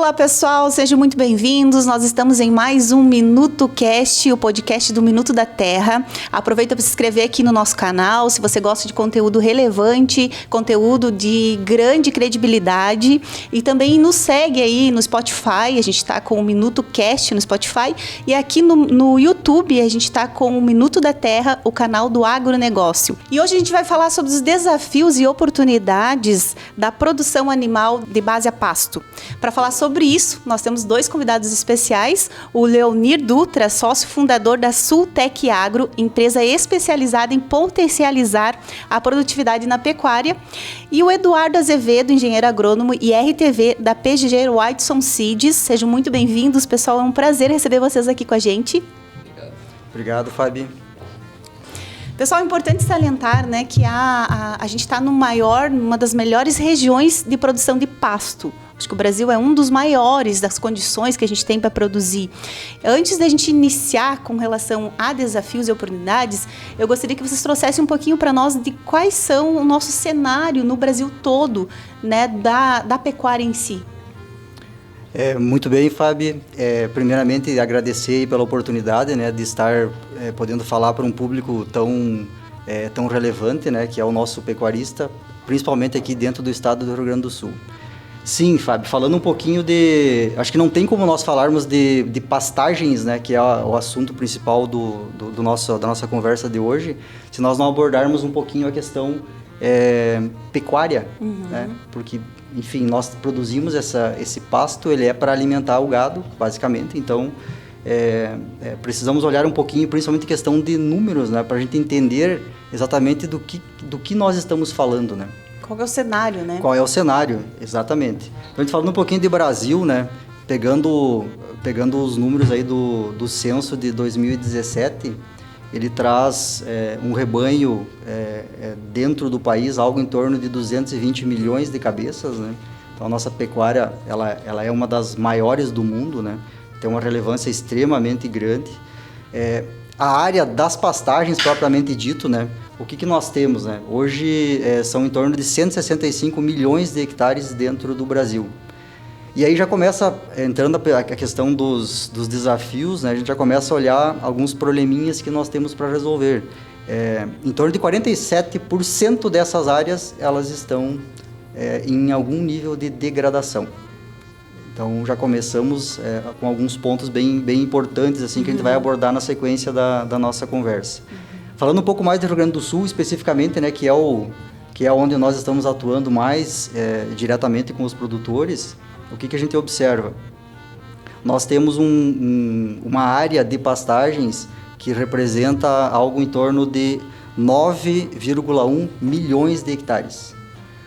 Olá pessoal, sejam muito bem-vindos. Nós estamos em mais um Minuto Cast, o podcast do Minuto da Terra. Aproveita para se inscrever aqui no nosso canal, se você gosta de conteúdo relevante, conteúdo de grande credibilidade. E também nos segue aí no Spotify, a gente está com o Minuto Cast no Spotify. E aqui no YouTube a gente está com o Minuto da Terra, o canal do agronegócio. E hoje a gente vai falar sobre os desafios e oportunidades da produção animal de base a pasto. Para falar sobre isso, nós temos dois convidados especiais, o Leonir Dutra, sócio fundador da Sultec Agro, empresa especializada em potencializar a produtividade na pecuária, e o Eduardo Azevedo, engenheiro agrônomo e RTV da PGG Whiteson Seeds. Sejam muito bem-vindos, pessoal, é um prazer receber vocês aqui com a gente. Obrigado, Fabi. Pessoal, é importante salientar, né, que a gente está numa das melhores regiões de produção de pasto. Acho que o Brasil é um dos maiores das condições que a gente tem para produzir. Antes da gente iniciar com relação a desafios e oportunidades, eu gostaria que vocês trouxessem um pouquinho para nós de quais são o nosso cenário no Brasil todo, né, da pecuária em si. Muito bem, Fabi. Primeiramente, agradecer pela oportunidade, né, de estar podendo falar para um público tão relevante, né, que é o nosso pecuarista, principalmente aqui dentro do estado do Rio Grande do Sul. Sim, Fábio, falando um pouquinho acho que não tem como nós falarmos de pastagens, né, que é o assunto principal da nossa conversa de hoje, se nós não abordarmos um pouquinho a questão pecuária, né, porque, enfim, nós produzimos esse pasto, ele é para alimentar o gado, basicamente, então precisamos olhar um pouquinho, principalmente questão de números, né, para a gente entender exatamente do que nós estamos falando, né. Qual é o cenário, né? Qual é o cenário, exatamente. Então, a gente falando um pouquinho de Brasil, né? Pegando os números aí do censo de 2017, ele traz um rebanho dentro do país, algo em torno de 220 milhões de cabeças, né? Então, a nossa pecuária, ela é uma das maiores do mundo, né? Tem uma relevância extremamente grande. A área das pastagens, propriamente dito, né? O que nós temos, né? Hoje são em torno de 165 milhões de hectares dentro do Brasil. E aí já começa, entrando a questão dos desafios, né? A gente já começa a olhar alguns probleminhas que nós temos para resolver. Em torno de 47% dessas áreas, elas estão em algum nível de degradação. Então já começamos com alguns pontos bem importantes assim, que a gente vai abordar na sequência da nossa conversa. Falando um pouco mais do Rio Grande do Sul, especificamente, né, que é onde nós estamos atuando mais diretamente com os produtores, o que a gente observa? Nós temos uma área de pastagens que representa algo em torno de 9,1 milhões de hectares.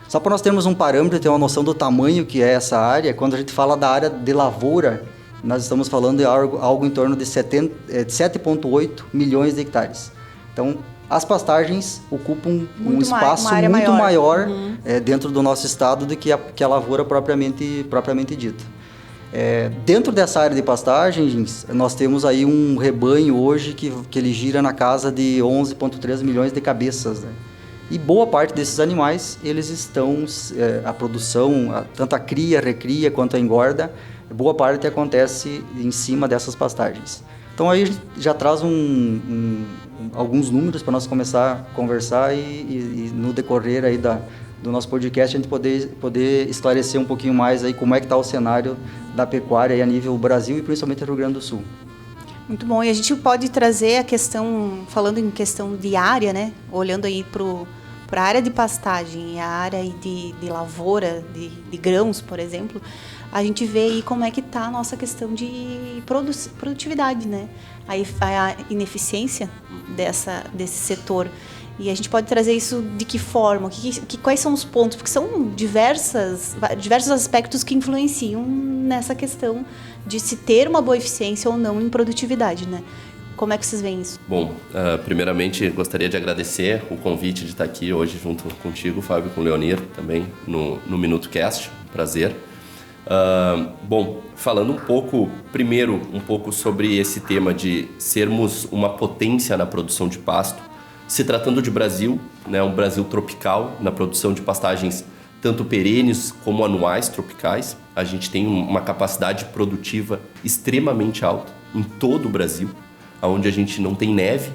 Só para nós termos um parâmetro e ter uma noção do tamanho que é essa área, quando a gente fala da área de lavoura, nós estamos falando de algo em torno de 7,8 milhões de hectares. Então, as pastagens ocupam um espaço muito maior dentro do nosso estado do que a lavoura propriamente dita. Dentro dessa área de pastagens, nós temos aí um rebanho hoje que ele gira na casa de 11,3 milhões de cabeças, né? E boa parte desses animais, eles estão, a produção, tanto a cria, recria, quanto a engorda, boa parte acontece em cima dessas pastagens. Então aí a gente já traz alguns números para nós começar a conversar e no decorrer aí do nosso podcast a gente poder esclarecer um pouquinho mais aí como é que está o cenário da pecuária aí a nível Brasil e principalmente Rio Grande do Sul. Muito bom, e a gente pode trazer a questão, falando em questão de área, né, olhando aí para a área de pastagem e a área aí de lavoura, de grãos, por exemplo, a gente vê aí como é que está a nossa questão de produtividade, né? A ineficiência desse setor. E a gente pode trazer isso de que forma? Quais são os pontos? Porque são diversos aspectos que influenciam nessa questão de se ter uma boa eficiência ou não em produtividade, né? Como é que vocês veem isso? Bom, primeiramente gostaria de agradecer o convite de estar aqui hoje junto contigo, Fábio, com o Leonir também no Minuto Cast. Prazer. Bom, falando um pouco sobre esse tema de sermos uma potência na produção de pasto, se tratando de Brasil, né, um Brasil tropical na produção de pastagens tanto perenes como anuais tropicais, A gente tem uma capacidade produtiva extremamente alta em todo o Brasil, onde a gente não tem neve,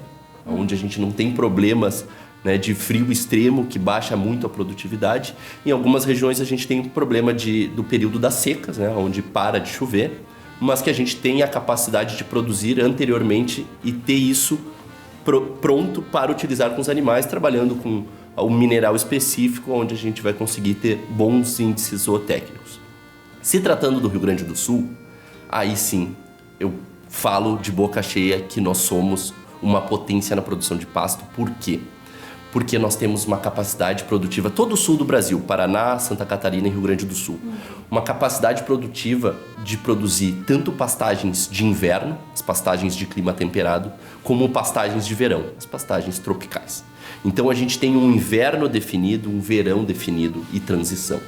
onde a gente não tem problemas, né, de frio extremo que baixa muito a produtividade. Em algumas regiões a gente tem um problema do período das secas, né, onde para de chover, mas que a gente tem a capacidade de produzir anteriormente e ter isso pronto para utilizar com os animais, trabalhando com um mineral específico onde a gente vai conseguir ter bons índices zootécnicos. Se tratando do Rio Grande do Sul, aí sim eu falo de boca cheia que nós somos uma potência na produção de pasto. Por quê? Porque nós temos uma capacidade produtiva, todo o sul do Brasil, Paraná, Santa Catarina e Rio Grande do Sul, uma capacidade produtiva de produzir tanto pastagens de inverno, as pastagens de clima temperado, como pastagens de verão, as pastagens tropicais. Então a gente tem um inverno definido, um verão definido e transição.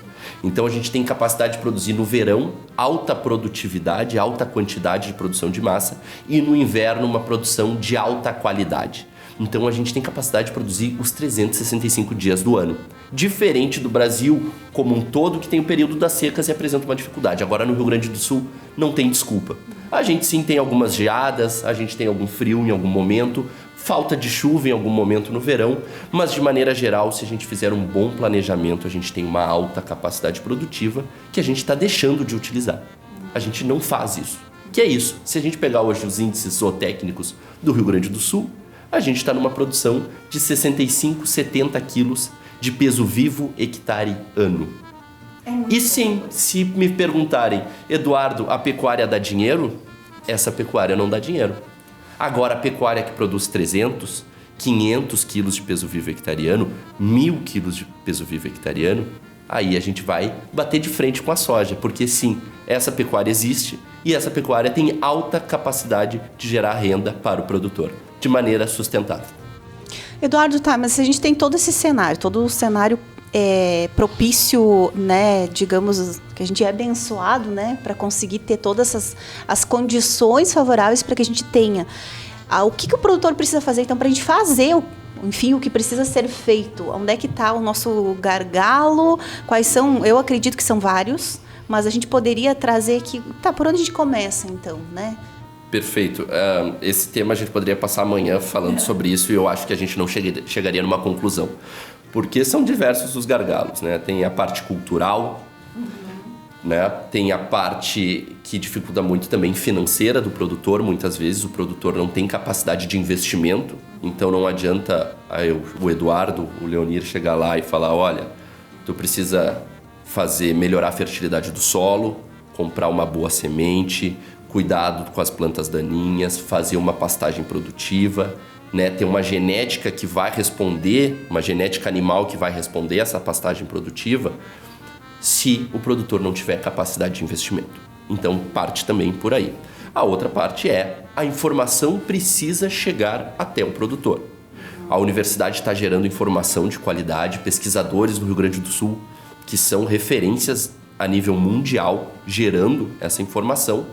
Então a gente tem capacidade de produzir no verão alta produtividade, alta quantidade de produção de massa, e no inverno uma produção de alta qualidade. Então a gente tem capacidade de produzir os 365 dias do ano. Diferente do Brasil como um todo, que tem o período das secas e apresenta uma dificuldade. Agora no Rio Grande do Sul não tem desculpa. A gente sim tem algumas geadas, a gente tem algum frio em algum momento, falta de chuva em algum momento no verão, mas de maneira geral, se a gente fizer um bom planejamento, a gente tem uma alta capacidade produtiva que a gente está deixando de utilizar. A gente não faz isso. Que é isso? Se a gente pegar hoje os índices zootécnicos do Rio Grande do Sul, a gente está numa produção de 65, 70 quilos de peso vivo hectare ano. E sim, se me perguntarem, Eduardo, a pecuária dá dinheiro? Essa pecuária não dá dinheiro. Agora, a pecuária que produz 300, 500 quilos de peso vivo hectareano, 1.000 quilos de peso vivo hectareano, aí a gente vai bater de frente com a soja, porque sim, essa pecuária existe e essa pecuária tem alta capacidade de gerar renda para o produtor, de maneira sustentável. Eduardo, tá, mas a gente tem todo esse cenário, todo o cenário propício, né, digamos, que a gente é abençoado, né, para conseguir ter todas as condições favoráveis para que a gente tenha. O que o produtor precisa fazer, então, para a gente fazer, enfim, o que precisa ser feito? Onde é que está o nosso gargalo? Quais são? Eu acredito que são vários, mas a gente poderia trazer aqui, por onde a gente começa, então, né? Perfeito. Esse tema a gente poderia passar amanhã falando sobre isso e eu acho que a gente não chegaria numa conclusão. Porque são diversos os gargalos, né? Tem a parte cultural, né? Tem a parte que dificulta muito também financeira do produtor. Muitas vezes o produtor não tem capacidade de investimento, então não adianta o Eduardo, o Leonir chegar lá e falar, olha, tu precisa melhorar a fertilidade do solo, comprar uma boa semente, cuidado com as plantas daninhas, fazer uma pastagem produtiva, né, ter uma genética que vai responder, uma genética animal que vai responder essa pastagem produtiva, se o produtor não tiver capacidade de investimento. Então, parte também por aí. A outra parte é, a informação precisa chegar até o produtor. A universidade está gerando informação de qualidade, pesquisadores do Rio Grande do Sul, que são referências a nível mundial, gerando essa informação.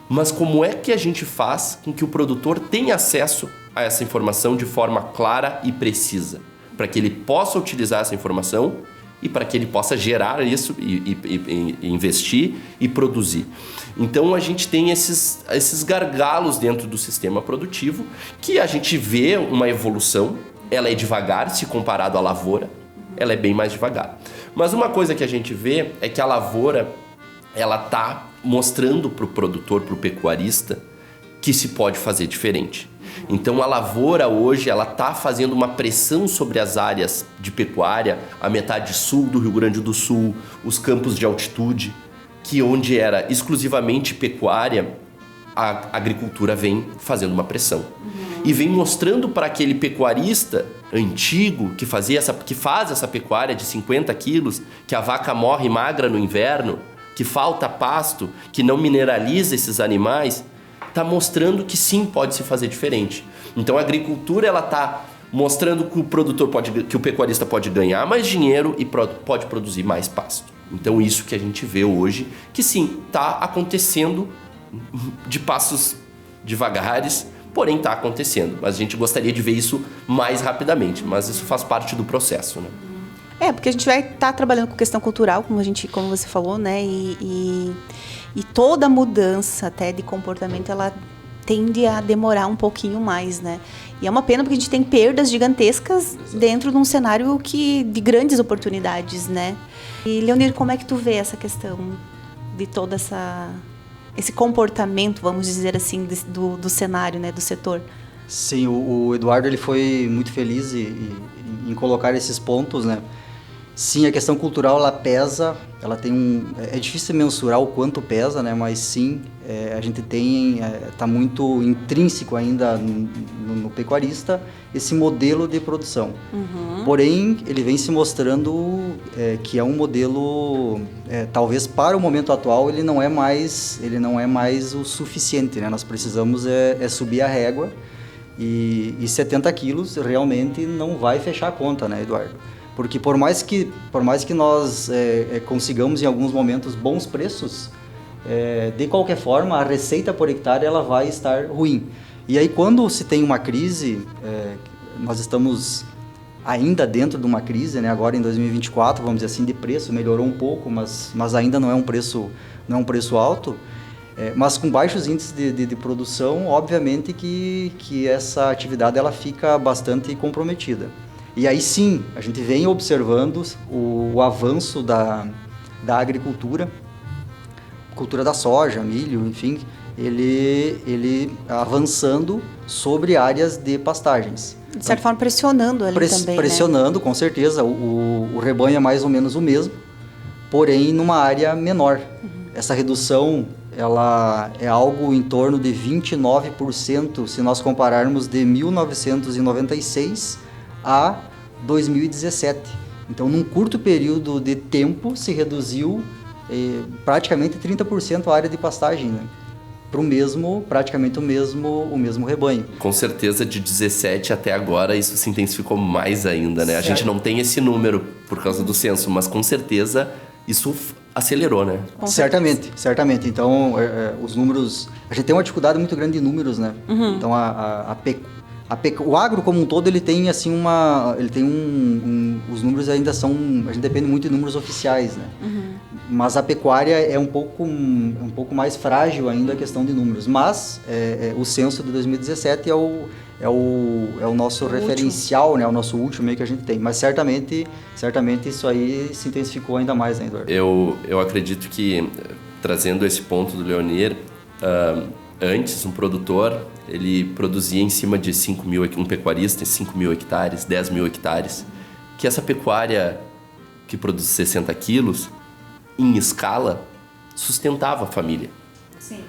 Mas como é que a gente faz com que o produtor tenha acesso a essa informação de forma clara e precisa, para que ele possa utilizar essa informação e para que ele possa gerar isso e investir e produzir. Então a gente tem esses gargalos dentro do sistema produtivo que a gente vê uma evolução, ela é devagar se comparado à lavoura, ela é bem mais devagar. Mas uma coisa que a gente vê é que a lavoura ela está mostrando para o produtor, para o pecuarista, que se pode fazer diferente. Então a lavoura hoje ela está fazendo uma pressão sobre as áreas de pecuária, a metade sul do Rio Grande do Sul, os campos de altitude, que onde era exclusivamente pecuária, a agricultura vem fazendo uma pressão. E vem mostrando para aquele pecuarista antigo que faz essa pecuária de 50 quilos, que a vaca morre magra no inverno, que falta pasto, que não mineraliza esses animais, está mostrando que sim, pode se fazer diferente. Então a agricultura ela está mostrando que o pecuarista pode ganhar mais dinheiro e pode produzir mais pasto. Então isso que a gente vê hoje, que sim, está acontecendo de passos devagares, porém está acontecendo. Mas a gente gostaria de ver isso mais rapidamente, mas isso faz parte do processo, né? Porque a gente vai estar trabalhando com questão cultural, como você falou, né? E toda mudança até de comportamento, ela tende a demorar um pouquinho mais, né? E é uma pena porque a gente tem perdas gigantescas dentro de um cenário de grandes oportunidades, né? E, Leonir, como é que tu vê essa questão de todo esse comportamento, vamos dizer assim, do cenário, né, do setor? Sim, o Eduardo ele foi muito feliz em colocar esses pontos, né? Sim, a questão cultural ela pesa, ela tem é difícil mensurar o quanto pesa, né? Mas sim, a gente tá muito intrínseco ainda no pecuarista esse modelo de produção. Uhum. Porém, ele vem se mostrando que é um modelo, talvez para o momento atual ele não é mais o suficiente, né? Nós precisamos subir a régua e 70 quilos realmente não vai fechar a conta, né, Eduardo? Porque por mais que nós consigamos em alguns momentos bons preços, de qualquer forma a receita por hectare ela vai estar ruim. E aí quando se tem uma crise, nós estamos ainda dentro de uma crise, né? Agora em 2024, vamos dizer assim, de preço, melhorou um pouco, mas ainda não é um preço alto. Mas com baixos índices de produção, obviamente que essa atividade ela fica bastante comprometida. E aí sim, a gente vem observando o avanço da agricultura, cultura da soja, milho, enfim, ele avançando sobre áreas de pastagens. De certa forma, pressionando ali também, pressionando, né? Com certeza. O rebanho é mais ou menos o mesmo, porém numa área menor. Uhum. Essa redução ela é algo em torno de 29% se nós compararmos de 1996 a 2017. Então, num curto período de tempo, se reduziu praticamente 30% a área de pastagem, né? Para praticamente o mesmo rebanho. Com certeza, de 17 até agora, isso se intensificou mais ainda, né? Certo. A gente não tem esse número por causa do censo, mas com certeza isso acelerou, né? Certamente. Então, os números... A gente tem uma dificuldade muito grande de números, né? Uhum. Então, o agro como um todo, ele tem assim os números ainda são, a gente depende muito de números oficiais, né? Uhum. Mas a pecuária é um pouco mais frágil ainda a questão de números, mas o censo de 2017 é o nosso referencial, né? É o nosso último meio que a gente tem, mas certamente isso aí se intensificou ainda mais, né, Eduardo? Eu acredito que, trazendo esse ponto do Leonir, antes, um produtor, ele produzia em cima de um pecuarista em 5 mil hectares, 10 mil hectares, que essa pecuária que produz 60 quilos, em escala, sustentava a família. Sim.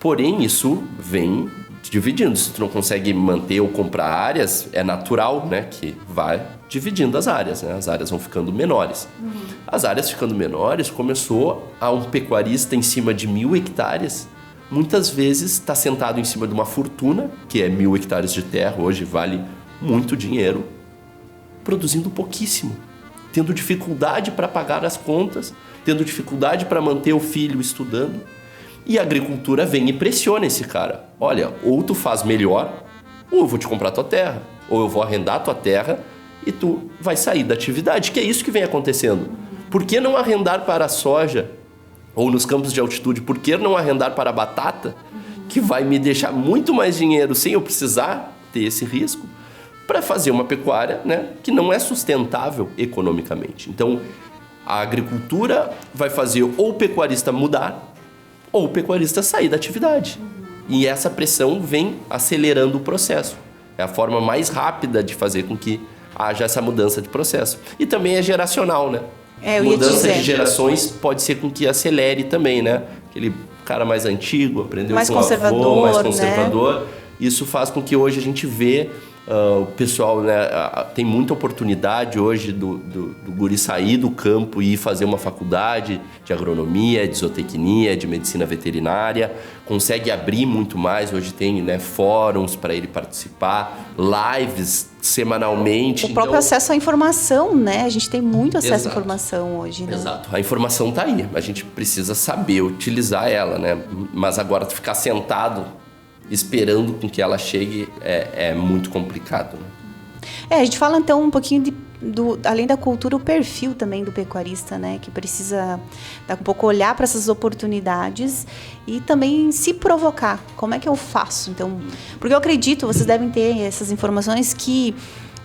Porém, isso vem dividindo. Se tu não consegue manter ou comprar áreas, é natural, né, que vai dividindo as áreas, né? As áreas vão ficando menores. Uhum. As áreas ficando menores, começou a um pecuarista em cima de 1.000 hectares, muitas vezes está sentado em cima de uma fortuna, que é 1.000 hectares de terra, hoje vale muito dinheiro, produzindo pouquíssimo, tendo dificuldade para pagar as contas, tendo dificuldade para manter o filho estudando. E a agricultura vem e pressiona esse cara. Olha, ou tu faz melhor, ou eu vou te comprar tua terra, ou eu vou arrendar tua terra e tu vai sair da atividade, que é isso que vem acontecendo. Por que não arrendar para a soja? Ou nos campos de altitude, por que não arrendar para a batata, que vai me deixar muito mais dinheiro sem eu precisar ter esse risco, para fazer uma pecuária, né, que não é sustentável economicamente. Então, a agricultura vai fazer ou o pecuarista mudar, ou o pecuarista sair da atividade. E essa pressão vem acelerando o processo. É a forma mais rápida de fazer com que haja essa mudança de processo. E também é geracional, né? Mudança de gerações pode ser com que acelere também, né? Aquele cara mais antigo, aprendeu mais com o avô, mais conservador. Né? Isso faz com que hoje a gente vê o pessoal, né, tem muita oportunidade hoje do guri sair do campo e ir fazer uma faculdade de agronomia, de zootecnia, de medicina veterinária, consegue abrir muito mais. Hoje tem, né, fóruns para ele participar, lives semanalmente. O próprio acesso à informação, né? A gente tem muito acesso à informação hoje, né? Exato. A informação está aí, a gente precisa saber utilizar ela, né? Mas agora ficar sentado esperando com que ela chegue é muito complicado, né? A gente fala então um pouquinho além da cultura, o perfil também do pecuarista, né? Que precisa um pouco olhar para essas oportunidades e também se provocar. Como é que eu faço? Então, porque eu acredito, vocês devem ter essas informações que,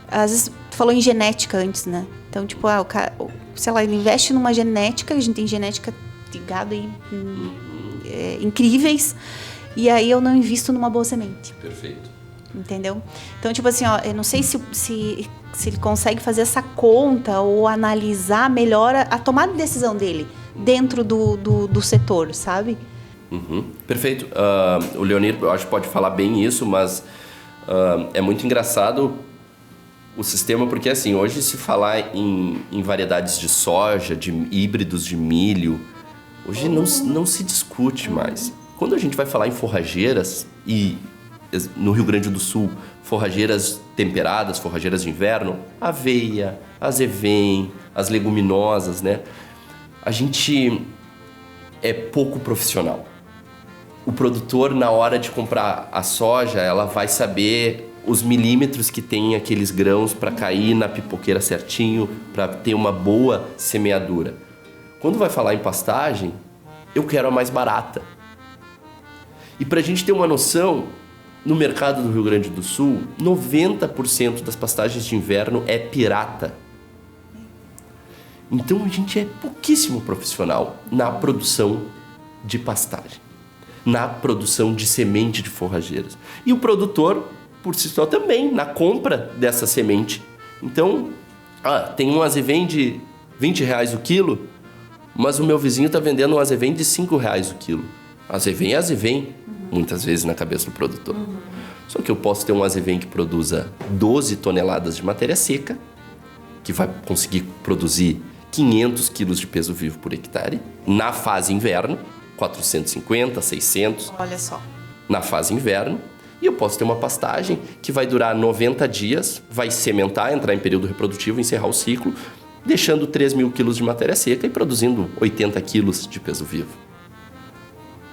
às vezes, tu falou em genética antes, né? Então, tipo, o cara, sei lá, ele investe numa genética, a gente tem genética de gado aí incríveis, e aí eu não invisto numa boa semente. Perfeito. Entendeu? Então, tipo assim, ó, eu não sei se ele consegue fazer essa conta ou analisar melhor a tomada de decisão dele dentro do setor, sabe? Uhum. Perfeito. O Leonir, eu acho que pode falar bem isso, mas é muito engraçado o sistema, porque assim, hoje se falar em variedades de soja, de híbridos de milho, hoje não se discute mais. Quando a gente vai falar em forrageiras, e no Rio Grande do Sul, forrageiras temperadas, forrageiras de inverno, aveia, azevém, as leguminosas, né? A gente é pouco profissional. O produtor, na hora de comprar a soja, ela vai saber os milímetros que tem aqueles grãos para cair na pipoqueira certinho, para ter uma boa semeadura. Quando vai falar em pastagem, eu quero a mais barata. E para a gente ter uma noção, no mercado do Rio Grande do Sul, 90% das pastagens de inverno é pirata. Então a gente é pouquíssimo profissional na produção de pastagem, na produção de semente de forrageiras. E o produtor, por si só, também na compra dessa semente. Então, tem um azevém de R$20 o quilo, mas o meu vizinho está vendendo um azevém de R$5 o quilo. Azevém é azevém, muitas vezes na cabeça do produtor. Só que eu posso ter um azevém que produza 12 toneladas de matéria seca, que vai conseguir produzir 500 quilos de peso vivo por hectare, na fase inverno, 450, 600. Olha só. Na fase inverno. E eu posso ter uma pastagem que vai durar 90 dias, vai sementar, entrar em período reprodutivo, encerrar o ciclo, deixando 3.000 quilos de matéria seca e produzindo 80 quilos de peso vivo.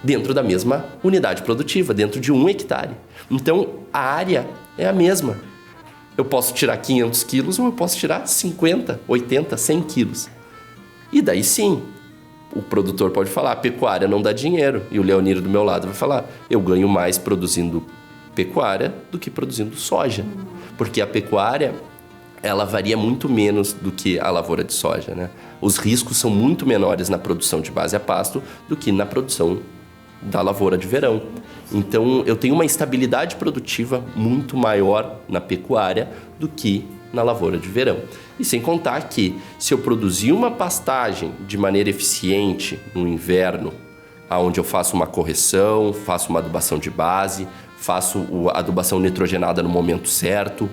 Dentro da mesma unidade produtiva, dentro de 1 hectare. Então, a área é a mesma. Eu posso tirar 500 quilos ou eu posso tirar 50, 80, 100 quilos. E daí sim, o produtor pode falar, a pecuária não dá dinheiro. E o Leonir do meu lado vai falar, eu ganho mais produzindo pecuária do que produzindo soja. Porque a pecuária, ela varia muito menos do que a lavoura de soja, né? Os riscos são muito menores na produção de base a pasto do que na produção da lavoura de verão. Então, eu tenho uma estabilidade produtiva muito maior na pecuária do que na lavoura de verão. E sem contar que, se eu produzir uma pastagem de maneira eficiente no inverno, onde eu faço uma correção, faço uma adubação de base, faço a adubação nitrogenada no momento certo,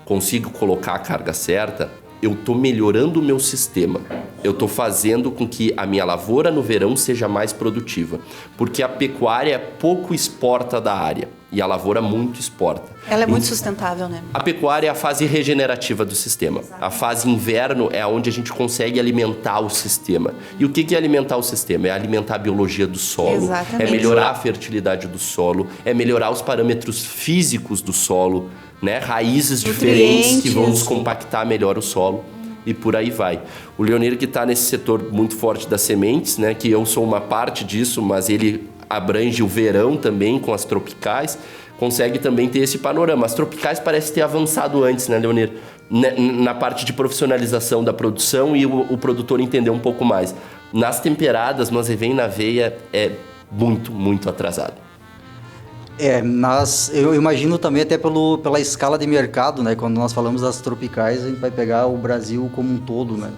consigo colocar a carga certa, eu estou melhorando o meu sistema. Eu estou fazendo com que a minha lavoura no verão seja mais produtiva. Porque a pecuária pouco exporta da área e a lavoura muito exporta. Ela é muito sustentável, né? A pecuária é a fase regenerativa do sistema. A fase inverno é onde a gente consegue alimentar o sistema. E o que é alimentar o sistema? É alimentar a biologia do solo. Exatamente. É melhorar a fertilidade do solo. É melhorar os parâmetros físicos do solo, né? Raízes diferentes que vão descompactar melhor o solo. E por aí vai. O Leonir, que está nesse setor muito forte das sementes, né? Que eu sou uma parte disso, mas ele abrange o verão também com as tropicais, consegue também ter esse panorama. As tropicais parece ter avançado antes, né, Leonir? Na parte de profissionalização da produção e o produtor entender um pouco mais. Nas temperadas, no azevém, na aveia, é muito, muito atrasado. Eu imagino também até pela escala de mercado, né? Quando nós falamos das tropicais, a gente vai pegar o Brasil como um todo, né?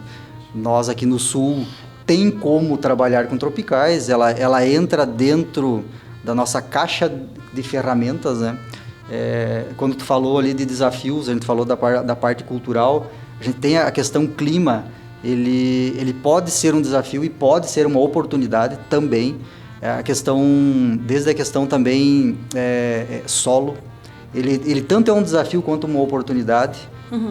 Nós aqui no Sul tem como trabalhar com tropicais, ela entra dentro da nossa caixa de ferramentas, né? Quando tu falou ali de desafios, a gente falou da parte cultural, a gente tem a questão clima, ele pode ser um desafio e pode ser uma oportunidade também. Desde a questão também solo, ele tanto é um desafio quanto uma oportunidade,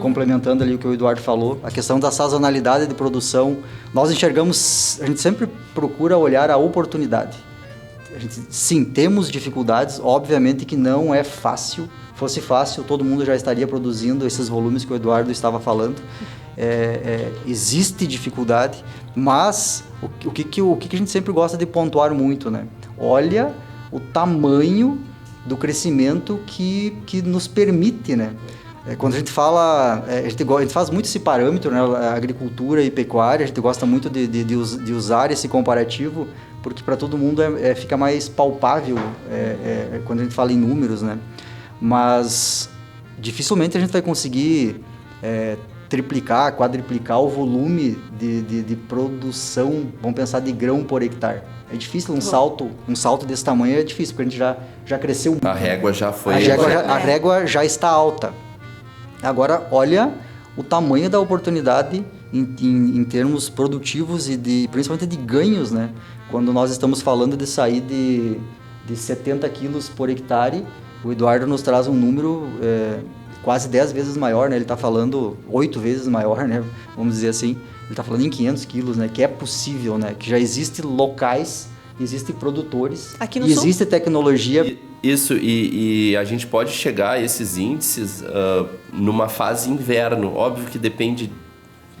complementando ali o que o Eduardo falou, a questão da sazonalidade de produção, nós enxergamos, a gente sempre procura olhar a oportunidade. sim, temos dificuldades, obviamente que não é fácil. Fosse fácil, todo mundo já estaria produzindo esses volumes que o Eduardo estava falando. Existe dificuldade, mas o que a gente sempre gosta de pontuar muito, né? Olha o tamanho do crescimento que nos permite, né? Quando a gente fala, a gente faz muito esse parâmetro, né? Agricultura e pecuária, a gente gosta muito de usar esse comparativo, porque para todo mundo fica mais palpável quando a gente fala em números, né? Mas dificilmente a gente vai conseguir triplicar, quadriplicar o volume de produção, vamos pensar, de grão por hectare. É difícil, um salto desse tamanho é difícil, porque a gente já cresceu muito. A régua já foi... A régua já está alta. Agora, olha o tamanho da oportunidade em termos produtivos e principalmente de ganhos, né? Quando nós estamos falando de sair de 70 quilos por hectare, o Eduardo nos traz um número quase 10 vezes maior, né? Ele está falando 8 vezes maior, né? Vamos dizer assim. Ele está falando em 500 quilos, né? Que é possível, né? Que já existem locais, existem produtores, aqui no Sul? Existe tecnologia. Isso, e a gente pode chegar a esses índices numa fase inverno. Óbvio que depende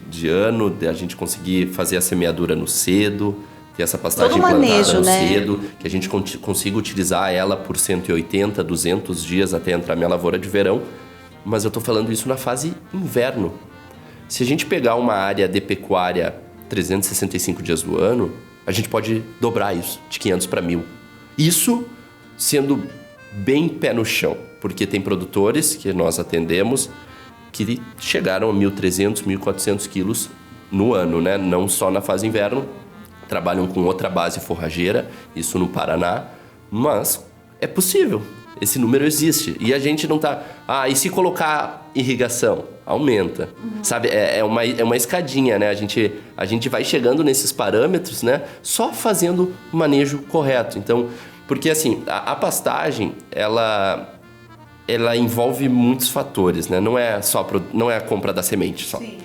de ano, de a gente conseguir fazer a semeadura no cedo, ter essa pastagem implantada no cedo, que a gente consiga utilizar ela por 180, 200 dias até entrar minha lavoura de verão. Mas eu estou falando isso na fase inverno. Se a gente pegar uma área de pecuária 365 dias do ano, a gente pode dobrar isso, de 500 para 1.000. Isso sendo bem pé no chão, porque tem produtores que nós atendemos que chegaram a 1.300, 1.400 quilos no ano, né? Não só na fase inverno, trabalham com outra base forrageira, isso no Paraná, mas é possível. Esse número existe. E a gente não tá... e se colocar irrigação? Aumenta. Sabe? É uma escadinha, né? A gente vai chegando nesses parâmetros, né? Só fazendo o manejo correto. Então, porque assim, a pastagem, ela envolve muitos fatores, né? Não é a compra da semente só. Sim.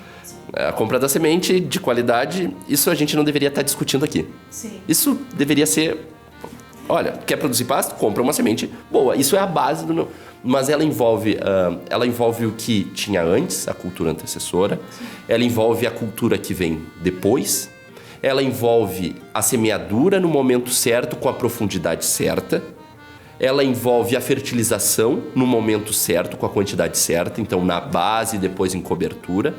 A compra da semente de qualidade, isso a gente não deveria estar discutindo aqui. Sim. Isso deveria ser... Olha, quer produzir pasto? Compra uma semente boa. Isso é a base do... Mas ela envolve o que tinha antes, a cultura antecessora. Sim. Ela envolve a cultura que vem depois. Ela envolve a semeadura no momento certo, com a profundidade certa. Ela envolve a fertilização no momento certo, com a quantidade certa. Então, na base, depois em cobertura.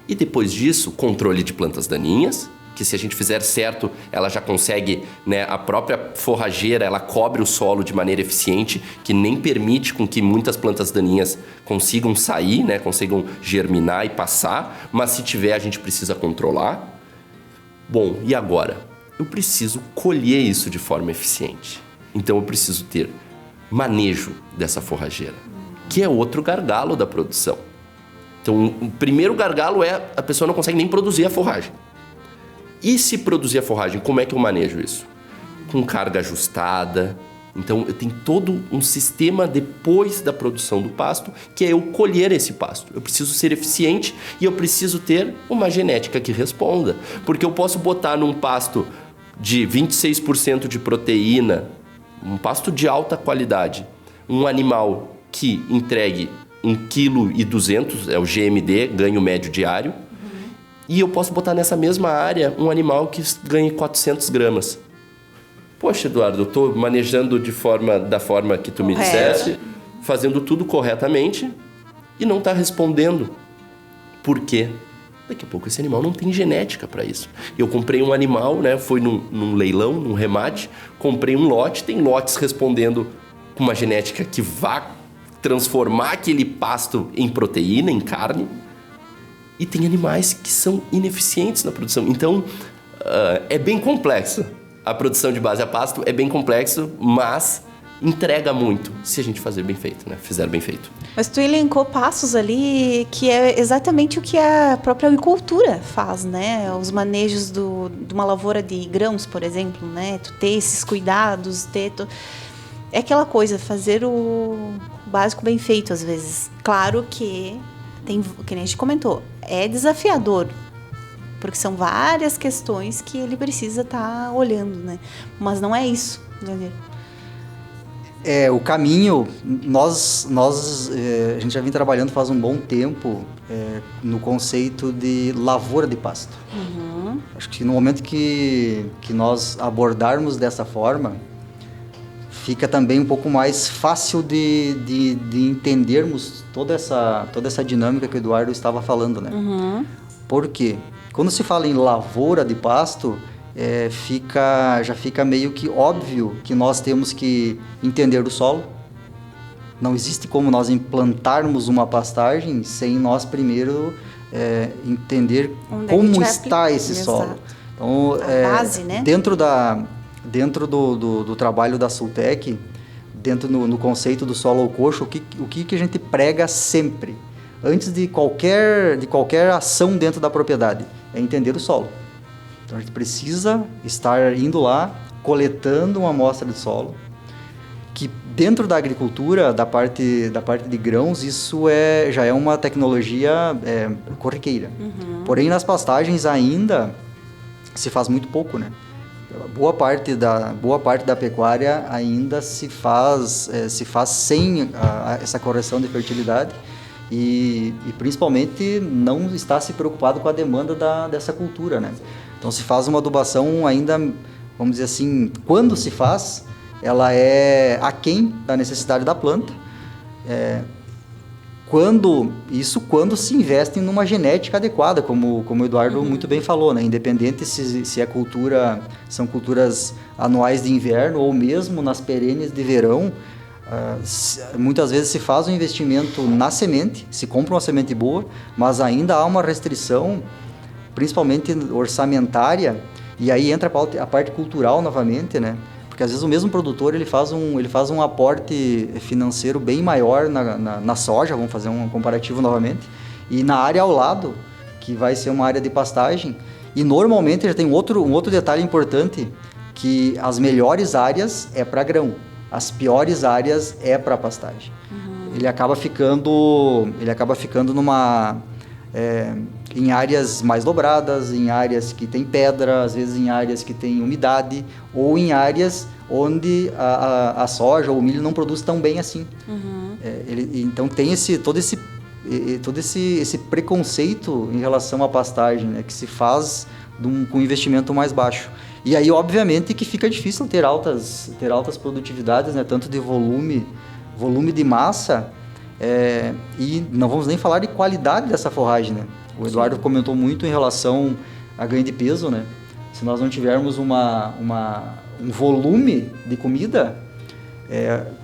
E depois disso, controle de plantas daninhas, que se a gente fizer certo, ela já consegue, né, a própria forrageira, ela cobre o solo de maneira eficiente, que nem permite com que muitas plantas daninhas consigam sair, né, consigam germinar e passar, mas se tiver, a gente precisa controlar. Bom, e agora? Eu preciso colher isso de forma eficiente. Então eu preciso ter manejo dessa forrageira, que é outro gargalo da produção. Então, o primeiro gargalo é a pessoa não consegue nem produzir a forragem. E se produzir a forragem, como é que eu manejo isso? Com carga ajustada. Então, eu tenho todo um sistema depois da produção do pasto, que é eu colher esse pasto. Eu preciso ser eficiente e eu preciso ter uma genética que responda. Porque eu posso botar num pasto de 26% de proteína, um pasto de alta qualidade, um animal que entregue 1,2 kg, é o GMD, ganho médio diário, e eu posso botar nessa mesma área um animal que ganhe 400 gramas. Poxa, Eduardo, eu estou manejando da forma que tu me disseste, fazendo tudo corretamente e não está respondendo. Por quê? Daqui a pouco esse animal não tem genética para isso. Eu comprei um animal, né? Foi num leilão, num remate, comprei um lote, tem lotes respondendo com uma genética que vá transformar aquele pasto em proteína, em carne, e tem animais que são ineficientes na produção. Então, é bem complexo. A produção de base a pasto é bem complexo, mas entrega muito se a gente fizer bem feito. Mas tu elencou passos ali que é exatamente o que a própria agricultura faz, né? Os manejos de uma lavoura de grãos, por exemplo, né? Tu ter esses cuidados, é aquela coisa, fazer o básico bem feito às vezes. Claro que nem a gente comentou, é desafiador, porque são várias questões que ele precisa estar olhando, né? Mas não é isso, Leonir. O caminho, a gente já vem trabalhando faz um bom tempo no conceito de lavoura de pasto. Uhum. Acho que no momento que nós abordarmos dessa forma, fica também um pouco mais fácil de entendermos toda essa dinâmica que o Eduardo estava falando, né? Uhum. Por quê? Quando se fala em lavoura de pasto, já fica meio que óbvio que nós temos que entender o solo. Não existe como nós implantarmos uma pastagem sem nós primeiro entender como está esse solo. Então, base, né? dentro do trabalho da Sultec, no conceito do solo ao coxo, o que a gente prega sempre, antes de qualquer ação dentro da propriedade, é entender o solo. Então a gente precisa estar indo lá, coletando uma amostra de solo, que dentro da agricultura, da parte de grãos, isso já é uma tecnologia corriqueira. Uhum. Porém, nas pastagens ainda se faz muito pouco, né? Boa parte da pecuária ainda se faz sem essa correção de fertilidade e principalmente não está se preocupado com a demanda dessa cultura, né? Então se faz uma adubação ainda, vamos dizer assim, quando se faz, ela é aquém da necessidade da planta. Quando se investe numa genética adequada, como o Eduardo muito bem falou, né? Independente se são culturas anuais de inverno ou mesmo nas perenes de verão, muitas vezes se faz um investimento na semente, se compra uma semente boa, mas ainda há uma restrição, principalmente orçamentária, e aí entra a parte cultural novamente, né? Porque às vezes o mesmo produtor ele faz um aporte financeiro bem maior na soja, vamos fazer um comparativo novamente, e na área ao lado, que vai ser uma área de pastagem, e normalmente já tem um outro detalhe importante, que as melhores áreas é para grão, as piores áreas é para pastagem. Uhum. Ele acaba ficando em áreas mais dobradas, em áreas que tem pedra, às vezes em áreas que tem umidade, ou em áreas onde a soja ou o milho não produz tão bem assim. Uhum. Então tem todo esse preconceito em relação à pastagem, né, que se faz com um investimento mais baixo. E aí, obviamente, que fica difícil ter altas produtividades, né, tanto de volume de massa, e não vamos nem falar de qualidade dessa forragem, né? O Eduardo comentou muito em relação a ganho de peso, né? Se nós não tivermos um volume de comida,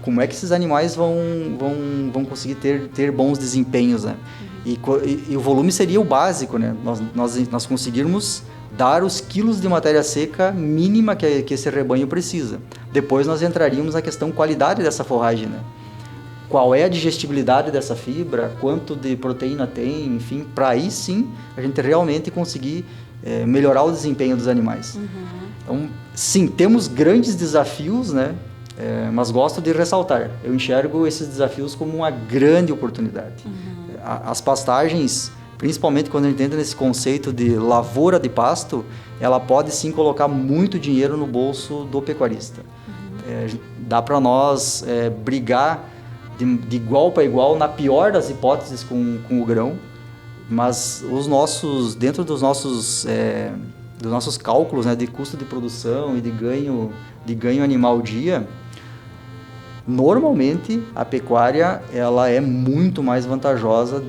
como é que esses animais vão conseguir ter bons desempenhos, né? Uhum. E o volume seria o básico, né? Nós conseguirmos dar os quilos de matéria seca mínima que esse rebanho precisa. Depois nós entraríamos na questão qualidade dessa forragem, né? Qual é a digestibilidade dessa fibra, quanto de proteína tem, enfim, para aí sim a gente realmente conseguir melhorar o desempenho dos animais. Uhum. Então, sim, temos grandes desafios, né? Mas gosto de ressaltar, eu enxergo esses desafios como uma grande oportunidade. Uhum. As pastagens, principalmente quando a gente entra nesse conceito de lavoura de pasto, ela pode sim colocar muito dinheiro no bolso do pecuarista. Uhum. Dá para nós brigar de igual para igual, na pior das hipóteses, com o grão, mas dentro dos nossos cálculos, né, de custo de produção e de ganho animal dia, normalmente a pecuária ela é muito mais vantajosa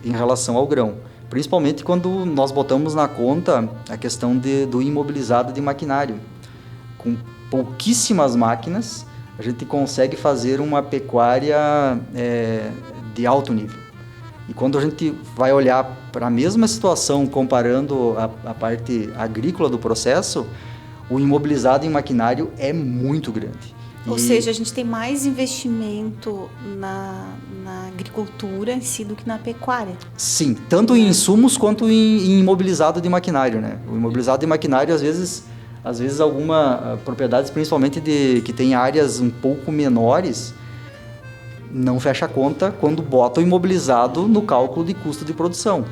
em relação ao grão, principalmente quando nós botamos na conta a questão do imobilizado de maquinário. Com pouquíssimas máquinas, a gente consegue fazer uma pecuária de alto nível. E quando a gente vai olhar para a mesma situação, comparando a parte agrícola do processo, o imobilizado em maquinário é muito grande. Ou seja, a gente tem mais investimento na agricultura em si do que na pecuária. Sim, tanto em insumos quanto em imobilizado de maquinário, né? O imobilizado de maquinário, às vezes algumas propriedades, principalmente que tem áreas um pouco menores, não fecha a conta quando bota o imobilizado no cálculo de custo de produção.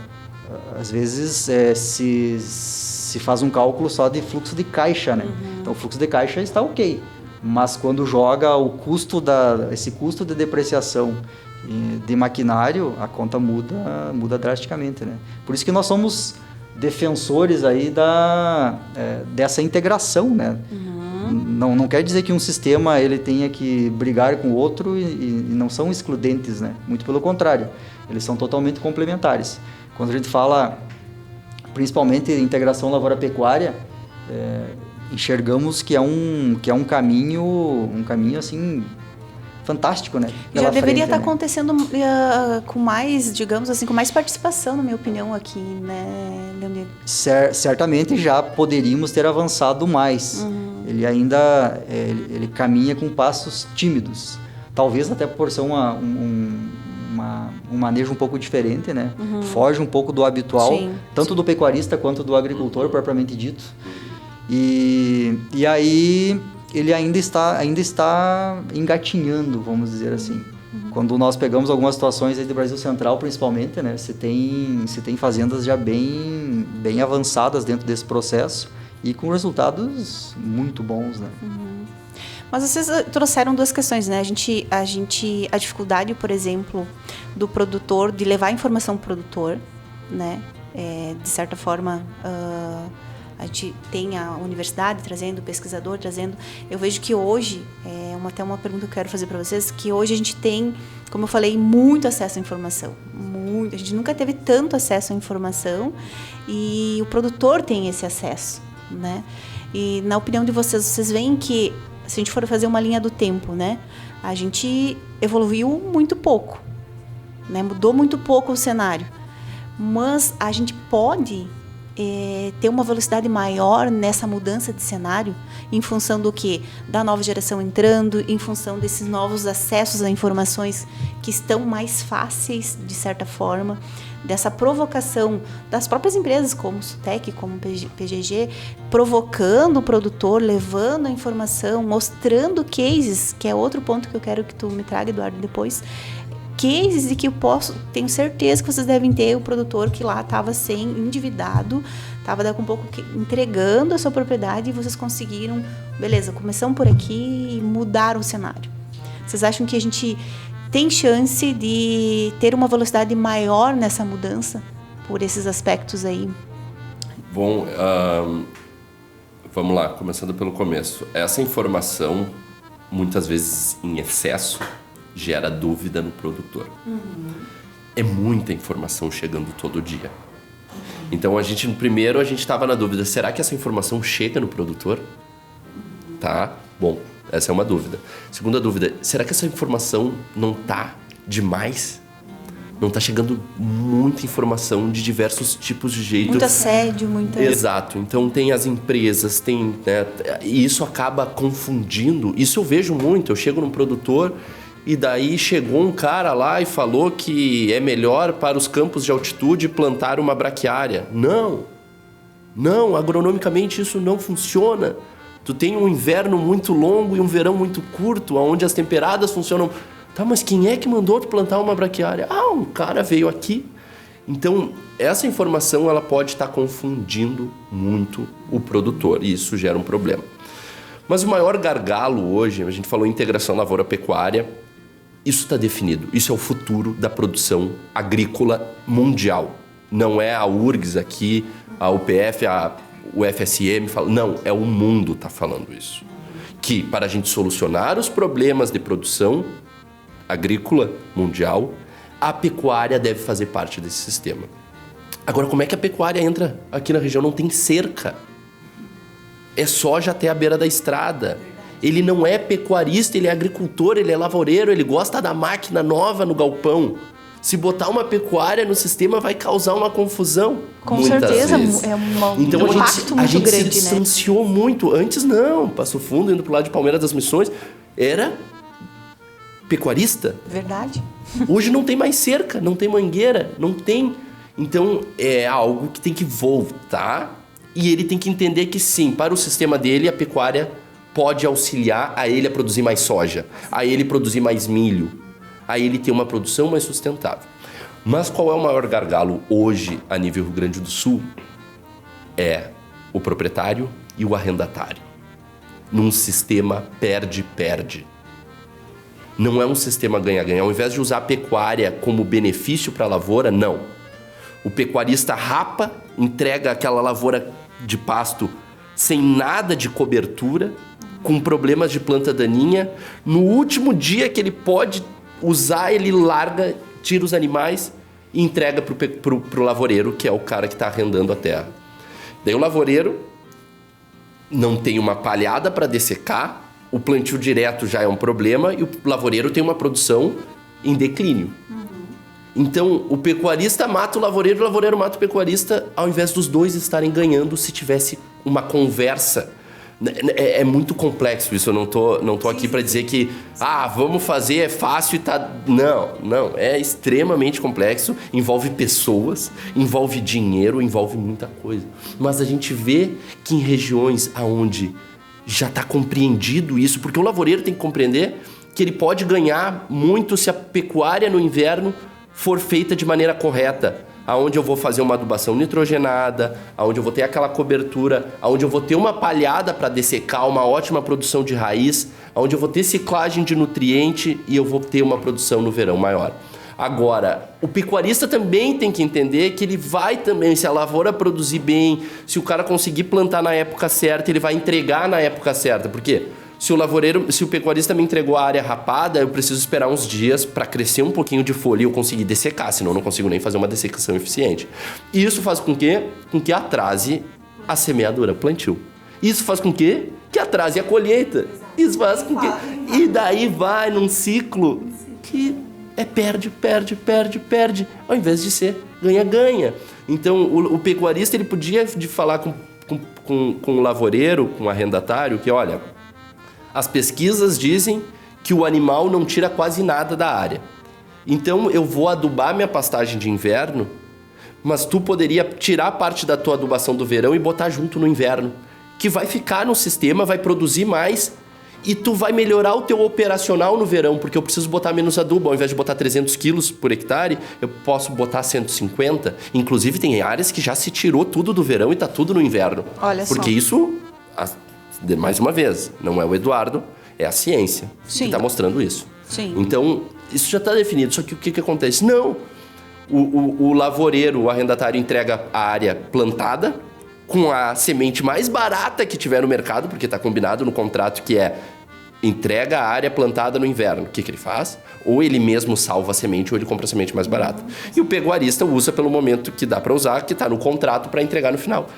às vezes se faz um cálculo só de fluxo de caixa, né? Então o fluxo de caixa está ok, mas quando joga esse custo de depreciação de maquinário, a conta muda drasticamente, né? Por isso que nós somos defensores aí dessa integração, né? Não quer dizer que um sistema ele tenha que brigar com o outro e não são excludentes, né? Muito pelo contrário, eles são totalmente complementares. Quando a gente fala, principalmente integração lavoura-pecuária, enxergamos que é um caminho assim fantástico, né? Já deveria estar né? acontecendo com mais, digamos assim, com mais participação, na minha opinião, aqui, né, Leonir? Certamente já poderíamos ter avançado mais. Ele ainda ele caminha com passos tímidos. Talvez até por ser um manejo um pouco diferente, né? Foge um pouco do habitual, tanto do pecuarista quanto do agricultor, propriamente dito. E aí ele ainda está engatinhando, vamos dizer assim. Quando nós pegamos algumas situações aí do Brasil Central, principalmente, né? Você tem fazendas já bem avançadas dentro desse processo e com resultados muito bons, né? Mas vocês trouxeram duas questões, né? A dificuldade, por exemplo, do produtor de levar a informação para o produtor, né? De certa forma, a gente tem a universidade trazendo, o pesquisador trazendo. Eu vejo que hoje, até uma pergunta que eu quero fazer para vocês, que hoje a gente tem, como eu falei, muito acesso à informação. A gente nunca teve tanto acesso à informação e o produtor tem esse acesso, né? E na opinião de vocês veem que, se a gente for fazer uma linha do tempo, né? A gente evoluiu muito pouco, né? Mudou muito pouco o cenário. Mas a gente pode ter uma velocidade maior nessa mudança de cenário em função do quê? Da nova geração entrando, em função desses novos acessos a informações que estão mais fáceis, de certa forma, dessa provocação das próprias empresas, como o Sutec, como o PGG, provocando o produtor, levando a informação, mostrando cases, que é outro ponto que eu quero que tu me traga, Eduardo, depois, cases de que tenho certeza que vocês devem ter o produtor que lá estava endividado, estava daqui um pouco entregando a sua propriedade e vocês conseguiram, beleza, começamos por aqui e mudaram o cenário. Vocês acham que a gente tem chance de ter uma velocidade maior nessa mudança por esses aspectos aí? Bom, vamos lá, começando pelo começo. Essa informação, muitas vezes em excesso, gera dúvida no produtor. É muita informação chegando todo dia. Então, primeiro a gente estava na dúvida, será que essa informação chega no produtor? Tá? Bom, essa é uma dúvida. Segunda dúvida, será que essa informação não tá demais? Não tá chegando muita informação de diversos tipos de jeito. Muito assédio, muita... Exato. Então tem as empresas, né, e isso acaba confundindo. Isso eu vejo muito. Eu chego num produtor e daí chegou um cara lá e falou que é melhor para os campos de altitude plantar uma braquiária. Não, agronomicamente isso não funciona. Tu tem um inverno muito longo e um verão muito curto, onde as temperadas funcionam. Tá, mas quem é que mandou tu plantar uma braquiária? Um cara veio aqui. Então, essa informação ela pode estar confundindo muito o produtor e isso gera um problema. Mas o maior gargalo hoje, a gente falou em integração lavoura-pecuária, isso está definido. Isso é o futuro da produção agrícola mundial. Não é a URGS aqui, a UPF, o FSM, não, é o mundo está falando isso. Que para a gente solucionar os problemas de produção agrícola mundial, a pecuária deve fazer parte desse sistema. Agora, como é que a pecuária entra aqui na região? Não tem cerca. É soja até a beira da estrada. Ele não é pecuarista, ele é agricultor, ele é lavoureiro, ele gosta da máquina nova no galpão. Se botar uma pecuária no sistema vai causar uma confusão. Com certeza, vezes. Então, um impacto muito grande, se distanciou muito. Antes não, Passo Fundo, indo pro lado de Palmeiras das Missões, era pecuarista. Verdade. Hoje não tem mais cerca, não tem mangueira, não tem. Então é algo que tem que voltar e ele tem que entender que sim, para o sistema dele a pecuária pode auxiliar a ele a produzir mais soja, a ele produzir mais milho, a ele ter uma produção mais sustentável. Mas qual é o maior gargalo hoje a nível Rio Grande do Sul? É o proprietário e o arrendatário. Num sistema perde-perde. Não é um sistema ganha-ganha. Ao invés de usar a pecuária como benefício para a lavoura, não. O pecuarista rapa, entrega aquela lavoura de pasto sem nada de cobertura, com problemas de planta daninha. No último dia que ele pode usar, ele larga, tira os animais e entrega pro lavoureiro, que é o cara que está arrendando a terra. Daí o lavoureiro não tem uma palhada para dessecar, o plantio direto já é um problema e o lavoureiro tem uma produção em declínio. Então, o pecuarista mata o lavoureiro mata o pecuarista, ao invés dos dois estarem ganhando se tivesse uma conversa. É muito complexo isso, eu não tô aqui para dizer que vamos fazer, é fácil e tá... Não, é extremamente complexo, envolve pessoas, envolve dinheiro, envolve muita coisa. Mas a gente vê que em regiões onde já está compreendido isso, porque o lavoureiro tem que compreender que ele pode ganhar muito se a pecuária no inverno for feita de maneira correta, aonde eu vou fazer uma adubação nitrogenada, aonde eu vou ter aquela cobertura, aonde eu vou ter uma palhada para dessecar, uma ótima produção de raiz, aonde eu vou ter ciclagem de nutriente e eu vou ter uma produção no verão maior. Agora, o pecuarista também tem que entender que ele vai também, se a lavoura produzir bem, se o cara conseguir plantar na época certa, ele vai entregar na época certa. Por quê? Se o pecuarista me entregou a área rapada, eu preciso esperar uns dias para crescer um pouquinho de folha e eu conseguir dessecar, senão eu não consigo nem fazer uma dessecação eficiente. E isso faz com que atrase a semeadura, plantio. Isso faz com que atrase a colheita. Isso faz com que... E daí vai num ciclo que é perde, ao invés de ser ganha-ganha. Então, o pecuarista ele podia falar com o lavoureiro, com o arrendatário, que olha... As pesquisas dizem que o animal não tira quase nada da área. Então eu vou adubar minha pastagem de inverno, mas tu poderia tirar parte da tua adubação do verão e botar junto no inverno, que vai ficar no sistema, vai produzir mais e tu vai melhorar o teu operacional no verão, porque eu preciso botar menos adubo. Ao invés de botar 300 quilos por hectare, eu posso botar 150. Inclusive tem áreas que já se tirou tudo do verão e tá tudo no inverno. Olha só. Porque isso... Mais uma vez, não é o Eduardo, é a ciência que está mostrando isso. Sim. Então, isso já está definido. Só que o que acontece? Não. O lavoureiro, o arrendatário, entrega a área plantada com a semente mais barata que tiver no mercado, porque está combinado no contrato que é entrega a área plantada no inverno. O que ele faz? Ou ele mesmo salva a semente ou ele compra a semente mais barata. E o pecuarista usa pelo momento que dá para usar, que está no contrato para entregar no final.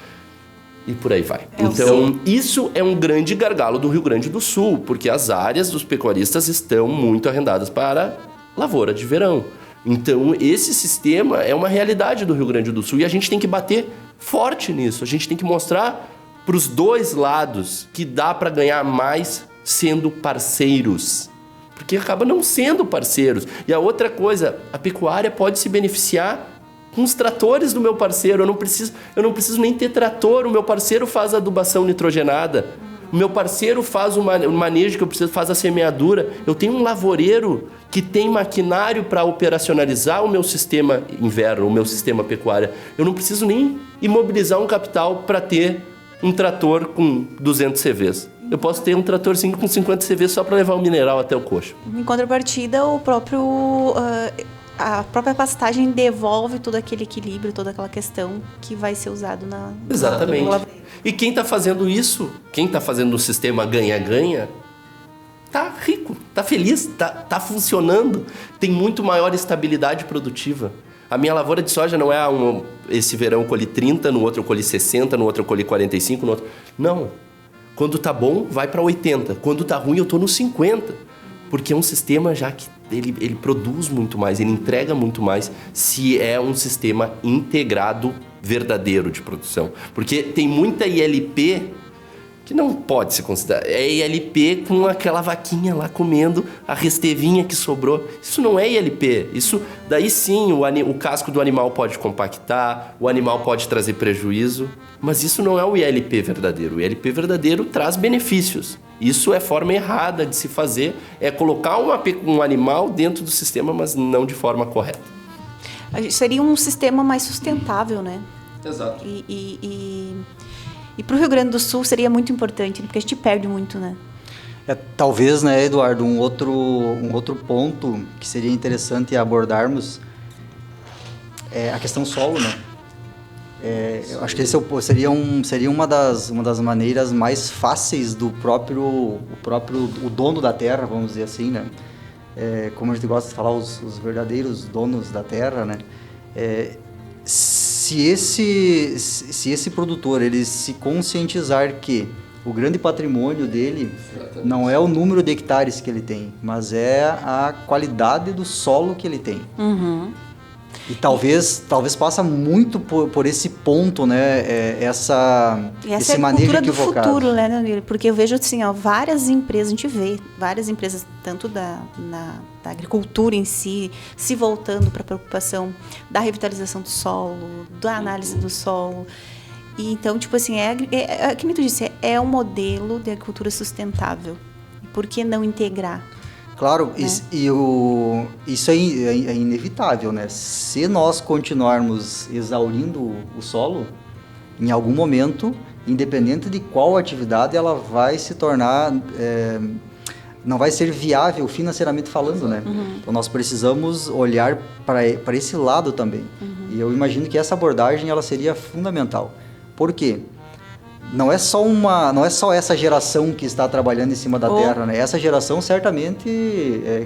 E por aí vai. Então, isso é um grande gargalo do Rio Grande do Sul, porque as áreas dos pecuaristas estão muito arrendadas para lavoura de verão. Então, esse sistema é uma realidade do Rio Grande do Sul e a gente tem que bater forte nisso. A gente tem que mostrar para os dois lados que dá para ganhar mais sendo parceiros. Porque acaba não sendo parceiros. E a outra coisa, a pecuária pode se beneficiar com os tratores do meu parceiro. Eu não preciso nem ter trator. O meu parceiro faz a adubação nitrogenada. O meu parceiro faz o manejo que eu preciso, faz a semeadura. Eu tenho um lavoureiro que tem maquinário para operacionalizar o meu sistema inverno, o meu sistema pecuário. Eu não preciso nem imobilizar um capital para ter um trator com 200 CVs. Eu posso ter um tratorzinho com 50 CVs só para levar o mineral até o coxo. Em contrapartida, a própria pastagem devolve todo aquele equilíbrio, toda aquela questão que vai ser usado na... Exatamente. E quem está fazendo isso, quem está fazendo o sistema ganha-ganha, tá rico, tá feliz, tá funcionando, tem muito maior estabilidade produtiva. A minha lavoura de soja não é esse verão eu colhi 30, no outro eu colhi 60, no outro eu colhi 45, no outro... Não. Quando tá bom, vai para 80. Quando tá ruim, eu tô no 50. Porque é um sistema já que ele produz muito mais, ele entrega muito mais se é um sistema integrado verdadeiro de produção. Porque tem muita ILP que não pode se considerar. É ILP com aquela vaquinha lá comendo a restevinha que sobrou. Isso não é ILP. Isso, daí sim, o casco do animal pode compactar, o animal pode trazer prejuízo, mas isso não é o ILP verdadeiro. O ILP verdadeiro traz benefícios. Isso é forma errada de se fazer, é colocar um animal dentro do sistema, mas não de forma correta. Seria um sistema mais sustentável, né? Exato. E para o Rio Grande do Sul seria muito importante, porque a gente perde muito, né? Talvez, né, Eduardo, um outro ponto que seria interessante abordarmos é a questão solo, né? Eu acho que esse seria uma das maneiras mais fáceis do o dono da terra, vamos dizer assim, né? Como a gente gosta de falar, os verdadeiros donos da terra, né? Se esse produtor ele se conscientizar que o grande patrimônio dele não é o número de hectares que ele tem, mas é a qualidade do solo que ele tem. Uhum. E talvez passa muito por esse ponto, né? Esse manejo equivocado. Essa é a cultura do futuro, né, Danilo? Porque eu vejo assim, várias empresas, a gente vê várias empresas, tanto da agricultura em si, se voltando para a preocupação da revitalização do solo, da análise do solo. E então, tipo assim, que nem tu disse, é um modelo de agricultura sustentável. Por que não integrar? Claro, né? Isso é inevitável, né? Se nós continuarmos exaurindo o solo, em algum momento, independente de qual atividade, ela vai se tornar... não vai ser viável financeiramente falando, né? Uhum. Então, nós precisamos olhar para esse lado também. Uhum. E eu imagino que essa abordagem ela seria fundamental. Por quê? Não é só essa geração que está trabalhando em cima da terra, né? Essa geração, certamente,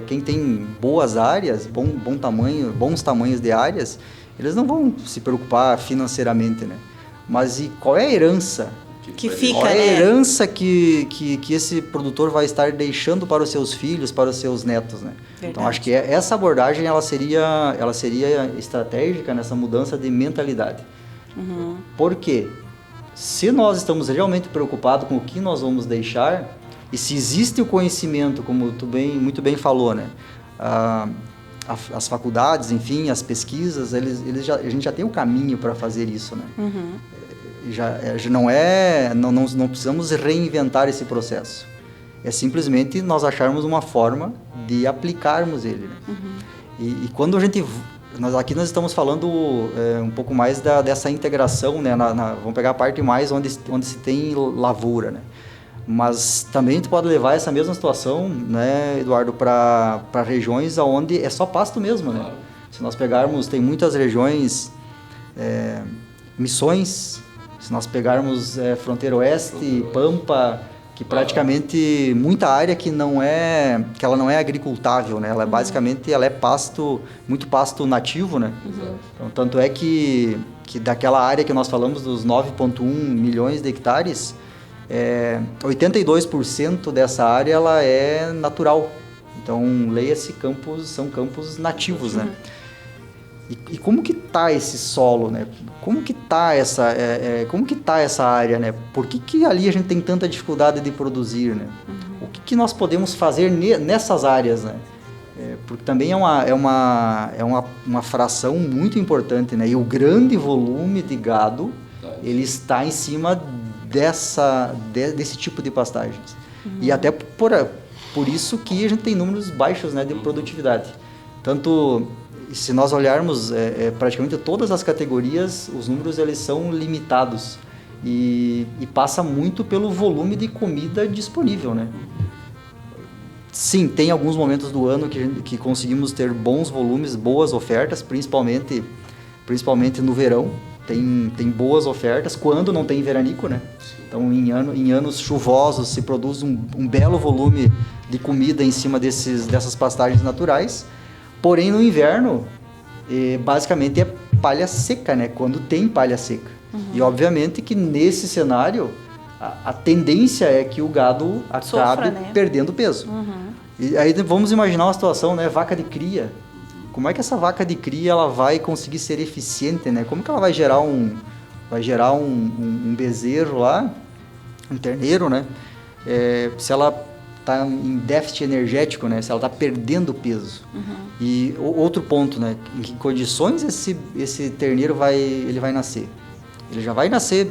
quem tem boas áreas, bons tamanhos de áreas, eles não vão se preocupar financeiramente, né? Mas e qual é a herança? Qual é a herança que esse produtor vai estar deixando para os seus filhos, para os seus netos, né? Verdade. Então, acho que essa abordagem ela seria estratégica nessa mudança de mentalidade. Uhum. Por quê? Se nós estamos realmente preocupados com o que nós vamos deixar, e se existe o conhecimento, como tu muito bem falou, né? As faculdades, enfim, as pesquisas, a gente já tem o caminho para fazer isso, né? Uhum. Não precisamos reinventar esse processo. É simplesmente nós acharmos uma forma de aplicarmos ele, né? Uhum. E quando a gente... Aqui nós estamos falando um pouco mais dessa integração, né? Vamos pegar a parte mais onde se tem lavoura, né? Mas também a gente pode levar essa mesma situação, né, Eduardo, para regiões onde é só pasto mesmo, né? Se nós pegarmos, tem muitas regiões, Missões, se nós pegarmos Fronteira Oeste, Pampa, que praticamente muita área que ela não é agricultável, né? Ela basicamente ela é muito pasto nativo, né? Uhum. Então, tanto é que daquela área que nós falamos dos 9,1 milhões de hectares, 82% dessa área ela é natural. Então, leia-se são campos nativos, né? E como que tá esse solo, né? Como que tá essa área, né? Por que ali a gente tem tanta dificuldade de produzir, né? Uhum. O que nós podemos fazer nessas áreas, né? Porque também é uma fração muito importante, né? E o grande volume de gado, ele está em cima desse tipo de pastagens. Uhum. E até por isso que a gente tem números baixos, né, de produtividade. Tanto... Se nós olharmos praticamente todas as categorias, os números eles são limitados e passa muito pelo volume de comida disponível, né? Sim, tem alguns momentos do ano que conseguimos ter bons volumes, boas ofertas, principalmente no verão. Tem boas ofertas quando não tem veranico, né? Então, em anos chuvosos se produz um belo volume de comida em cima dessas pastagens naturais. Porém, no inverno, basicamente é palha seca, né? Quando tem palha seca. Uhum. E, obviamente, que nesse cenário, a tendência é que o gado acabe perdendo peso. Uhum. E aí vamos imaginar uma situação, né? Vaca de cria. Como é que essa vaca de cria ela vai conseguir ser eficiente, né? Como que ela vai gerar um bezerro lá, um terneiro, né? Se ela está em déficit energético, né? Se ela está perdendo peso. Uhum. E outro ponto, né? Em que condições esse terneiro vai nascer? Ele já vai nascer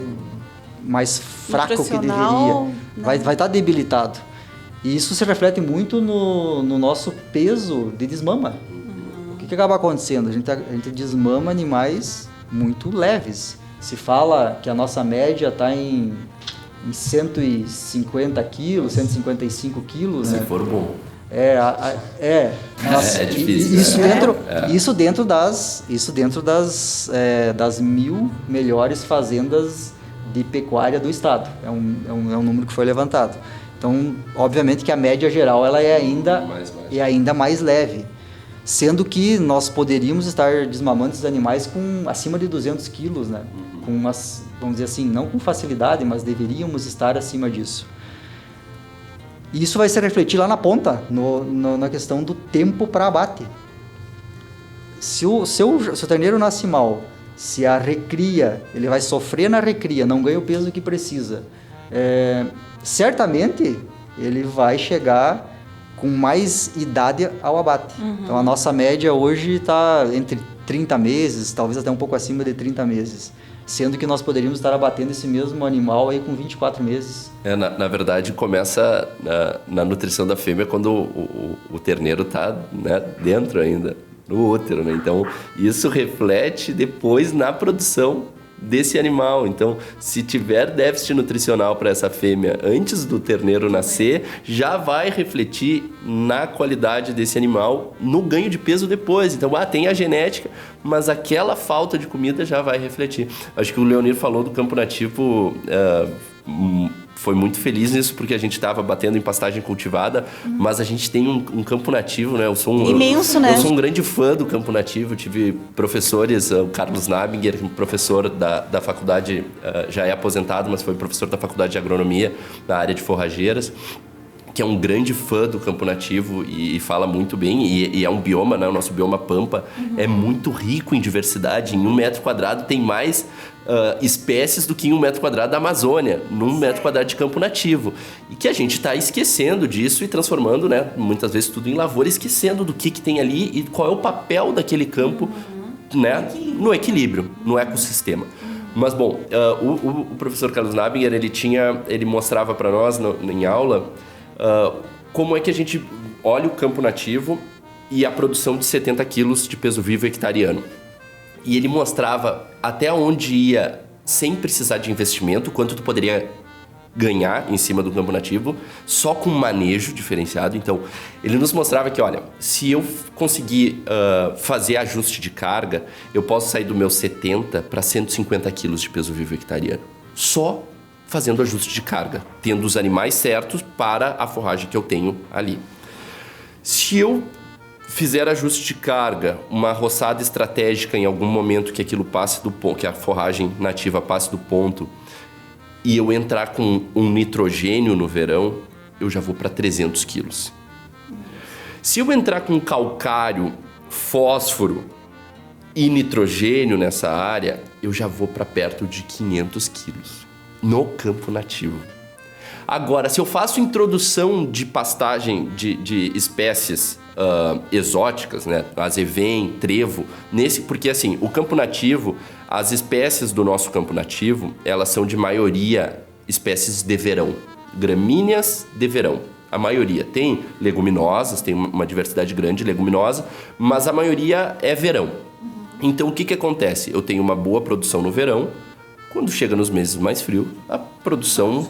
mais fraco que deveria. Né? Vai estar debilitado. E isso se reflete muito no nosso peso de desmama. Uhum. que acaba acontecendo? A gente desmama animais muito leves. Se fala que a nossa média está em 150 quilos, 155 quilos, Se né? for bom. Nossa, É difícil. Isso dentro das 1.000 melhores fazendas de pecuária do estado. É um número que foi levantado. Então, obviamente que a média geral ela é ainda mais leve. Sendo que nós poderíamos estar desmamando esses animais com acima de 200 quilos, né? Com umas, vamos dizer assim, não com facilidade, mas deveríamos estar acima disso. E isso vai se refletir lá na ponta, na questão do tempo para abate. Se o terneiro nasce mal, se a recria, ele vai sofrer na recria, não ganha o peso que precisa, certamente ele vai chegar com mais idade ao abate. Então a nossa média hoje está entre 30 meses, talvez até um pouco acima de 30 meses. Sendo que nós poderíamos estar abatendo esse mesmo animal aí com 24 meses. Na verdade, começa na nutrição da fêmea quando o terneiro está, né, dentro ainda, no útero, né? Então, isso reflete depois na produção desse animal. Então, se tiver déficit nutricional para essa fêmea antes do terneiro nascer, já vai refletir na qualidade desse animal, no ganho de peso depois. Então, tem a genética, mas aquela falta de comida já vai refletir. Acho que o Leonir falou do campo nativo, foi muito feliz nisso, porque a gente estava batendo em pastagem cultivada, mas a gente tem um campo nativo, né? Imenso, né? Eu sou um grande fã do campo nativo, tive professores, o Carlos Nabinger, professor da faculdade, já é aposentado, mas foi professor da faculdade de agronomia, na área de forrageiras, que é um grande fã do campo nativo e fala muito bem, e é um bioma, né? O nosso bioma Pampa é muito rico em diversidade. Em 1 metro quadrado tem mais espécies do que em 1 metro quadrado da Amazônia, num metro quadrado de campo nativo. E que a gente está esquecendo disso e transformando, né, muitas vezes tudo em lavoura, esquecendo do que tem ali e qual é o papel daquele campo, né, no equilíbrio, no ecossistema. Mas, bom, o professor Carlos Nabinger, ele mostrava para nós em aula como é que a gente olha o campo nativo e a produção de 70 quilos de peso vivo hectareano. E ele mostrava até onde ia, sem precisar de investimento, quanto tu poderia ganhar em cima do campo nativo, só com manejo diferenciado. Então, ele nos mostrava que, olha, se eu conseguir fazer ajuste de carga, eu posso sair do meu 70 para 150 quilos de peso vivo hectareano. Só fazendo ajuste de carga, tendo os animais certos para a forragem que eu tenho ali. Se eu fizer ajuste de carga, uma roçada estratégica em algum momento que aquilo passe do ponto, que a forragem nativa passe do ponto, e eu entrar com um nitrogênio no verão, eu já vou para 300 quilos. Se eu entrar com calcário, fósforo e nitrogênio nessa área, eu já vou para perto de 500 quilos no campo nativo. Agora, se eu faço introdução de pastagem de espécies exóticas, né, azevém, trevo, porque assim, o campo nativo, as espécies do nosso campo nativo, elas são de maioria espécies de verão, gramíneas de verão. A maioria tem leguminosas, tem uma diversidade grande de leguminosa, mas a maioria é verão. Então o que acontece? Eu tenho uma boa produção no verão. Quando chega nos meses mais frios, a produção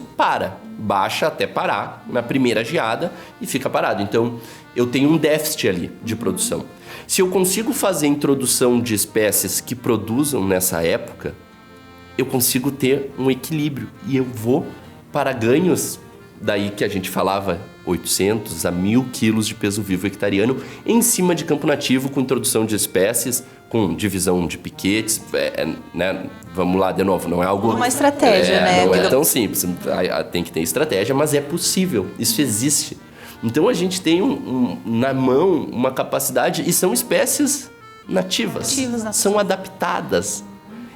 baixa até parar na primeira geada e fica parado. Então, eu tenho um déficit ali de produção. Se eu consigo fazer introdução de espécies que produzam nessa época, eu consigo ter um equilíbrio e eu vou para ganhos, daí que a gente falava 800 a 1.000 quilos de peso vivo hectareano em cima de campo nativo, com introdução de espécies, com divisão de piquetes, né? Vamos lá de novo, não é algo... Uma estratégia, né? Não é tão simples, tem que ter estratégia, mas é possível, isso existe. Então a gente tem na mão uma capacidade, e são espécies nativas. São adaptadas.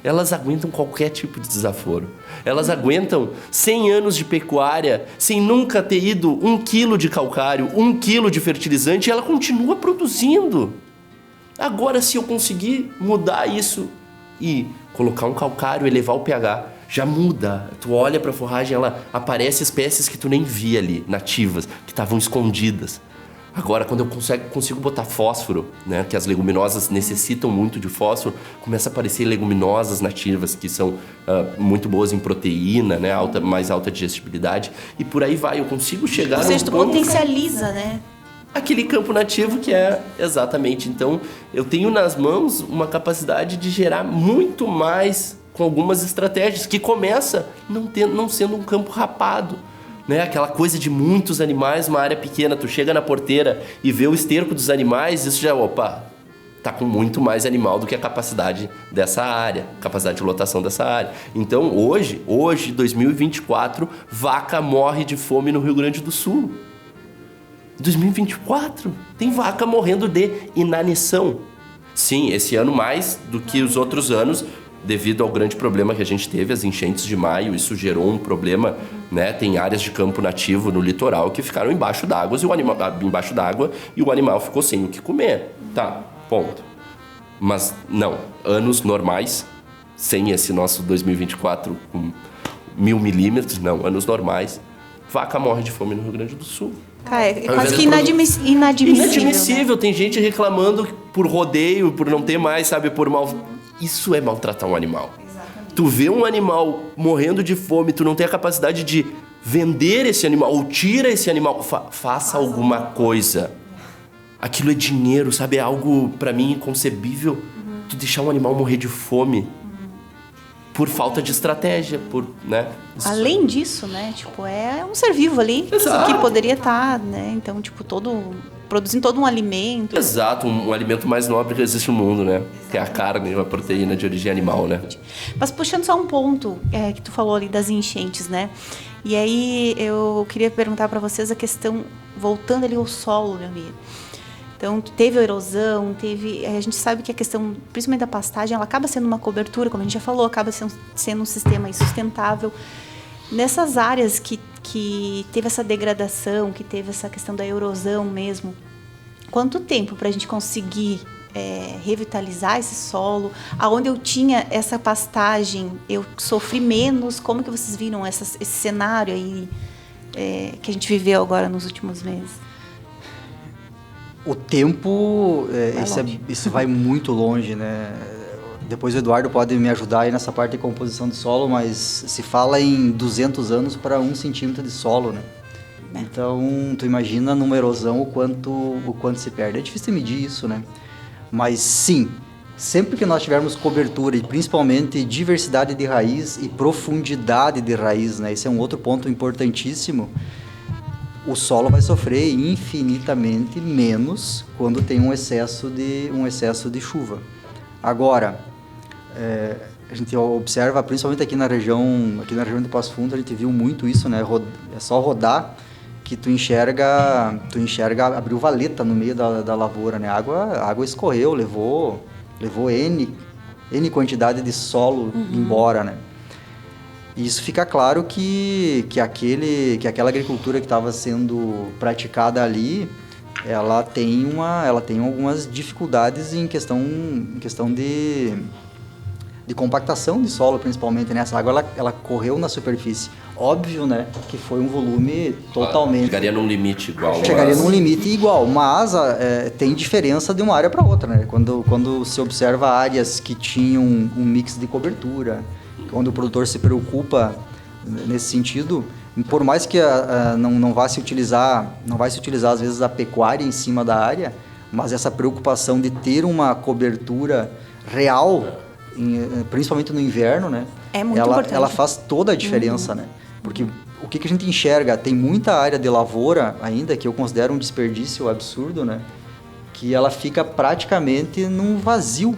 Elas aguentam qualquer tipo de desaforo. Elas aguentam 100 anos de pecuária sem nunca ter ido 1 quilo de calcário, 1 quilo de fertilizante, e ela continua produzindo. Agora, se eu conseguir mudar isso e colocar um calcário, elevar o pH, já muda. Tu olha para a forragem, ela aparece espécies que tu nem via ali, nativas, que estavam escondidas. Agora, quando eu consigo botar fósforo, né, que as leguminosas necessitam muito de fósforo, começa a aparecer leguminosas nativas que são muito boas em proteína, né, mais alta digestibilidade, e por aí vai. Eu consigo chegar... Ou seja, tu potencializa, né? Aquele campo nativo que é exatamente. Então, eu tenho nas mãos uma capacidade de gerar muito mais com algumas estratégias, que começa não sendo um campo rapado. Né? Aquela coisa de muitos animais, uma área pequena, tu chega na porteira e vê o esterco dos animais, isso já, tá com muito mais animal do que a capacidade dessa área, capacidade de lotação dessa área. Então, hoje, 2024, vaca morre de fome no Rio Grande do Sul. 2024, tem vaca morrendo de inanição. Sim, esse ano mais do que os outros anos, devido ao grande problema que a gente teve, as enchentes de maio, isso gerou um problema, né? Tem áreas de campo nativo no litoral que ficaram embaixo d'água e o animal ficou sem o que comer. Tá, ponto. Mas não, anos normais, sem esse nosso 2024 com 1000 milímetros, não, anos normais, vaca morre de fome no Rio Grande do Sul. Cara, é quase que inadmissível. Inadmissível, né? Tem gente reclamando por rodeio, por não ter mais, sabe, por mal... Isso é maltratar um animal. Exatamente. Tu vê um animal morrendo de fome, tu não tem a capacidade de vender esse animal, ou tira esse animal, faça alguma coisa. Aquilo é dinheiro, sabe? É algo, pra mim, inconcebível. Tu deixar um animal morrer de fome por falta de estratégia, né? Além disso, né? Tipo, é um ser vivo ali. Exato. Que poderia estar, né? Então, tipo, produzindo todo um alimento. Exato, um alimento mais nobre que existe no mundo, né? Exato. Que é a carne, uma proteína de origem animal, né? Mas puxando só um ponto que tu falou ali das enchentes, né? E aí eu queria perguntar para vocês a questão, voltando ali ao solo, Leonir. Então, teve a erosão, a gente sabe que a questão, principalmente da pastagem, ela acaba sendo uma cobertura, como a gente já falou, acaba sendo um sistema insustentável. Nessas áreas que teve essa degradação, que teve essa questão da erosão mesmo, quanto tempo para a gente conseguir revitalizar esse solo? Aonde eu tinha essa pastagem, eu sofri menos? Como que vocês viram esse cenário aí que a gente viveu agora nos últimos meses? O tempo, isso vai muito longe, né? Depois o Eduardo pode me ajudar aí nessa parte de composição de solo, mas se fala em 200 anos para 1 centímetro de solo, né? Então, tu imagina numa erosão o quanto se perde. É difícil medir isso, né? Mas sim, sempre que nós tivermos cobertura e principalmente diversidade de raiz e profundidade de raiz, né? Esse é um outro ponto importantíssimo. O solo vai sofrer infinitamente menos quando tem um excesso de chuva. Agora, a gente observa, principalmente aqui na região de Passo Fundo, a gente viu muito isso, né? É só rodar que tu enxerga abriu valeta no meio da lavoura, né? A água escorreu, levou N quantidade de solo embora, né? E isso fica claro que aquela agricultura que estava sendo praticada ali, ela tem algumas dificuldades em questão de compactação de solo, principalmente, né? Essa água ela correu na superfície. Óbvio, né, que foi um volume totalmente... Chegaria num limite igual. Num limite igual, mas tem diferença de uma área para outra, né? Quando se observa áreas que tinham um mix de cobertura, quando o produtor se preocupa nesse sentido, por mais que não vai se utilizar às vezes a pecuária em cima da área, mas essa preocupação de ter uma cobertura real, principalmente no inverno, né? É muito importante. Ela faz toda a diferença, né? Porque o que a gente enxerga, tem muita área de lavoura ainda que eu considero um desperdício absurdo, né? Que ela fica praticamente num vazio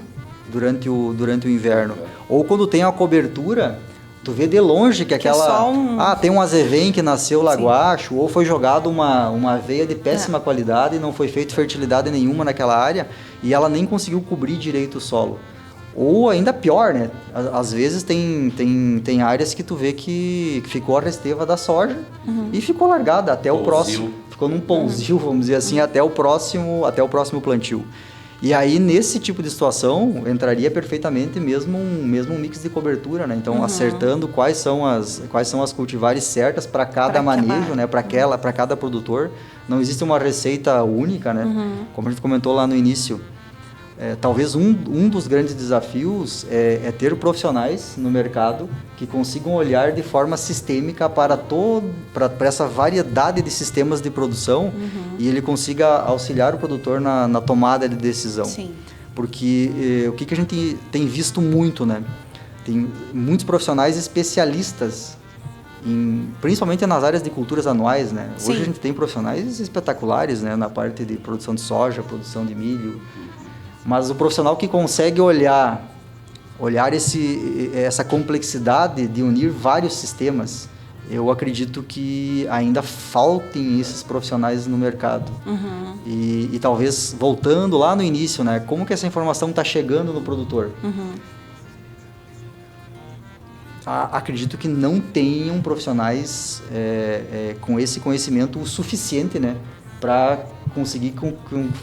durante o inverno. Ou quando tem uma cobertura, tu vê de longe que aquela... tem um azevém que nasceu lá abaixo, ou foi jogado uma aveia de péssima qualidade e não foi feito fertilidade nenhuma naquela área e ela nem conseguiu cobrir direito o solo. Ou ainda pior, né? Às vezes tem áreas que tu vê que ficou a resteva da soja e ficou largada até o próximo. Ficou num pousio, vamos dizer assim, até o próximo plantio. E aí, nesse tipo de situação, entraria perfeitamente mesmo um mix de cobertura, né? Então, acertando quais são as cultivares certas para cada manejo, né? Para cada produtor. Não existe uma receita única, né? Como a gente comentou lá no início, talvez um dos grandes desafios é ter profissionais no mercado que consigam olhar de forma sistêmica para essa variedade de sistemas de produção e ele consiga auxiliar o produtor na tomada de decisão. Sim. Porque o que a gente tem visto muito, né? Tem muitos profissionais especialistas, principalmente nas áreas de culturas anuais, né? Sim. Hoje a gente tem profissionais espetaculares, né? Na parte de produção de soja, produção de milho. Mas o profissional que consegue olhar essa complexidade de unir vários sistemas, eu acredito que ainda faltem esses profissionais no mercado. E talvez, voltando lá no início, né, como que essa informação está chegando no produtor? Acredito que não tenham profissionais com esse conhecimento o suficiente, né, para conseguir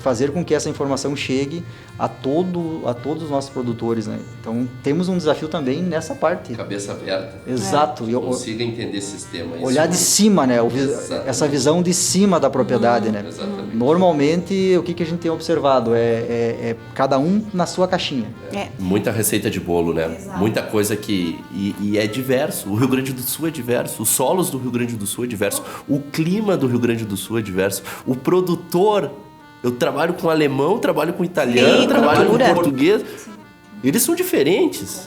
fazer com que essa informação chegue a todos os nossos produtores, né? Então, temos um desafio também nessa parte. Cabeça aberta. Exato. Consiga entender esse sistema. Olhar de cima, né? Essa visão de cima da propriedade, né? Exatamente. Normalmente, o que a gente tem observado é cada um na sua caixinha. Muita receita de bolo, né? Exato. Muita coisa e é diverso. O Rio Grande do Sul é diverso. Os solos do Rio Grande do Sul é diverso. O clima do Rio Grande do Sul é diverso. O produtor... Eu trabalho com alemão, trabalho com italiano, trabalho com português. Eles são diferentes.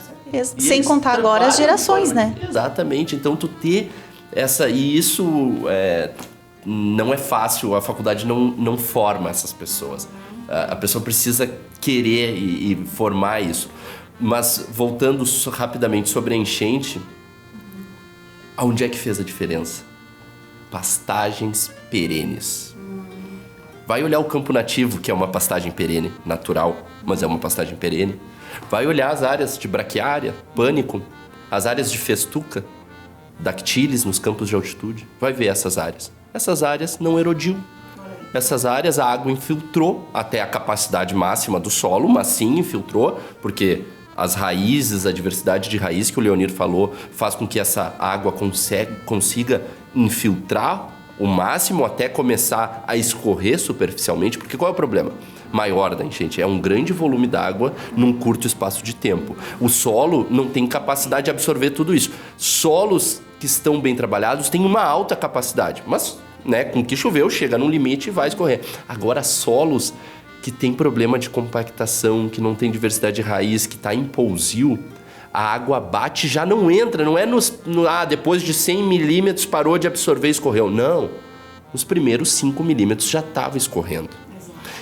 Sem contar agora as gerações, né? Exatamente. Então, tu ter essa... E isso não é fácil. A faculdade não forma essas pessoas. A pessoa precisa querer e formar isso. Mas, voltando rapidamente sobre a enchente, aonde é que fez a diferença? Pastagens perenes. Vai olhar o campo nativo, que é uma pastagem perene, natural, mas é uma pastagem perene. Vai olhar as áreas de braquiária, pânico, as áreas de festuca, dactilis nos campos de altitude. Vai ver essas áreas. Essas áreas não erodiu. Essas áreas a água infiltrou até a capacidade máxima do solo, mas sim infiltrou, porque as raízes, a diversidade de raiz que o Leonir falou, faz com que essa água consiga infiltrar o máximo até começar a escorrer superficialmente, porque qual é o problema maior da enchente? É um grande volume d'água num curto espaço de tempo. O solo não tem capacidade de absorver tudo isso. Solos que estão bem trabalhados têm uma alta capacidade, mas com que choveu, chega num limite e vai escorrer. Agora, solos que tem problema de compactação, que não tem diversidade de raiz, que está em pousio, a água bate e já não entra, não é depois de 100 milímetros parou de absorver e escorreu. Não, nos primeiros 5 milímetros já estava escorrendo.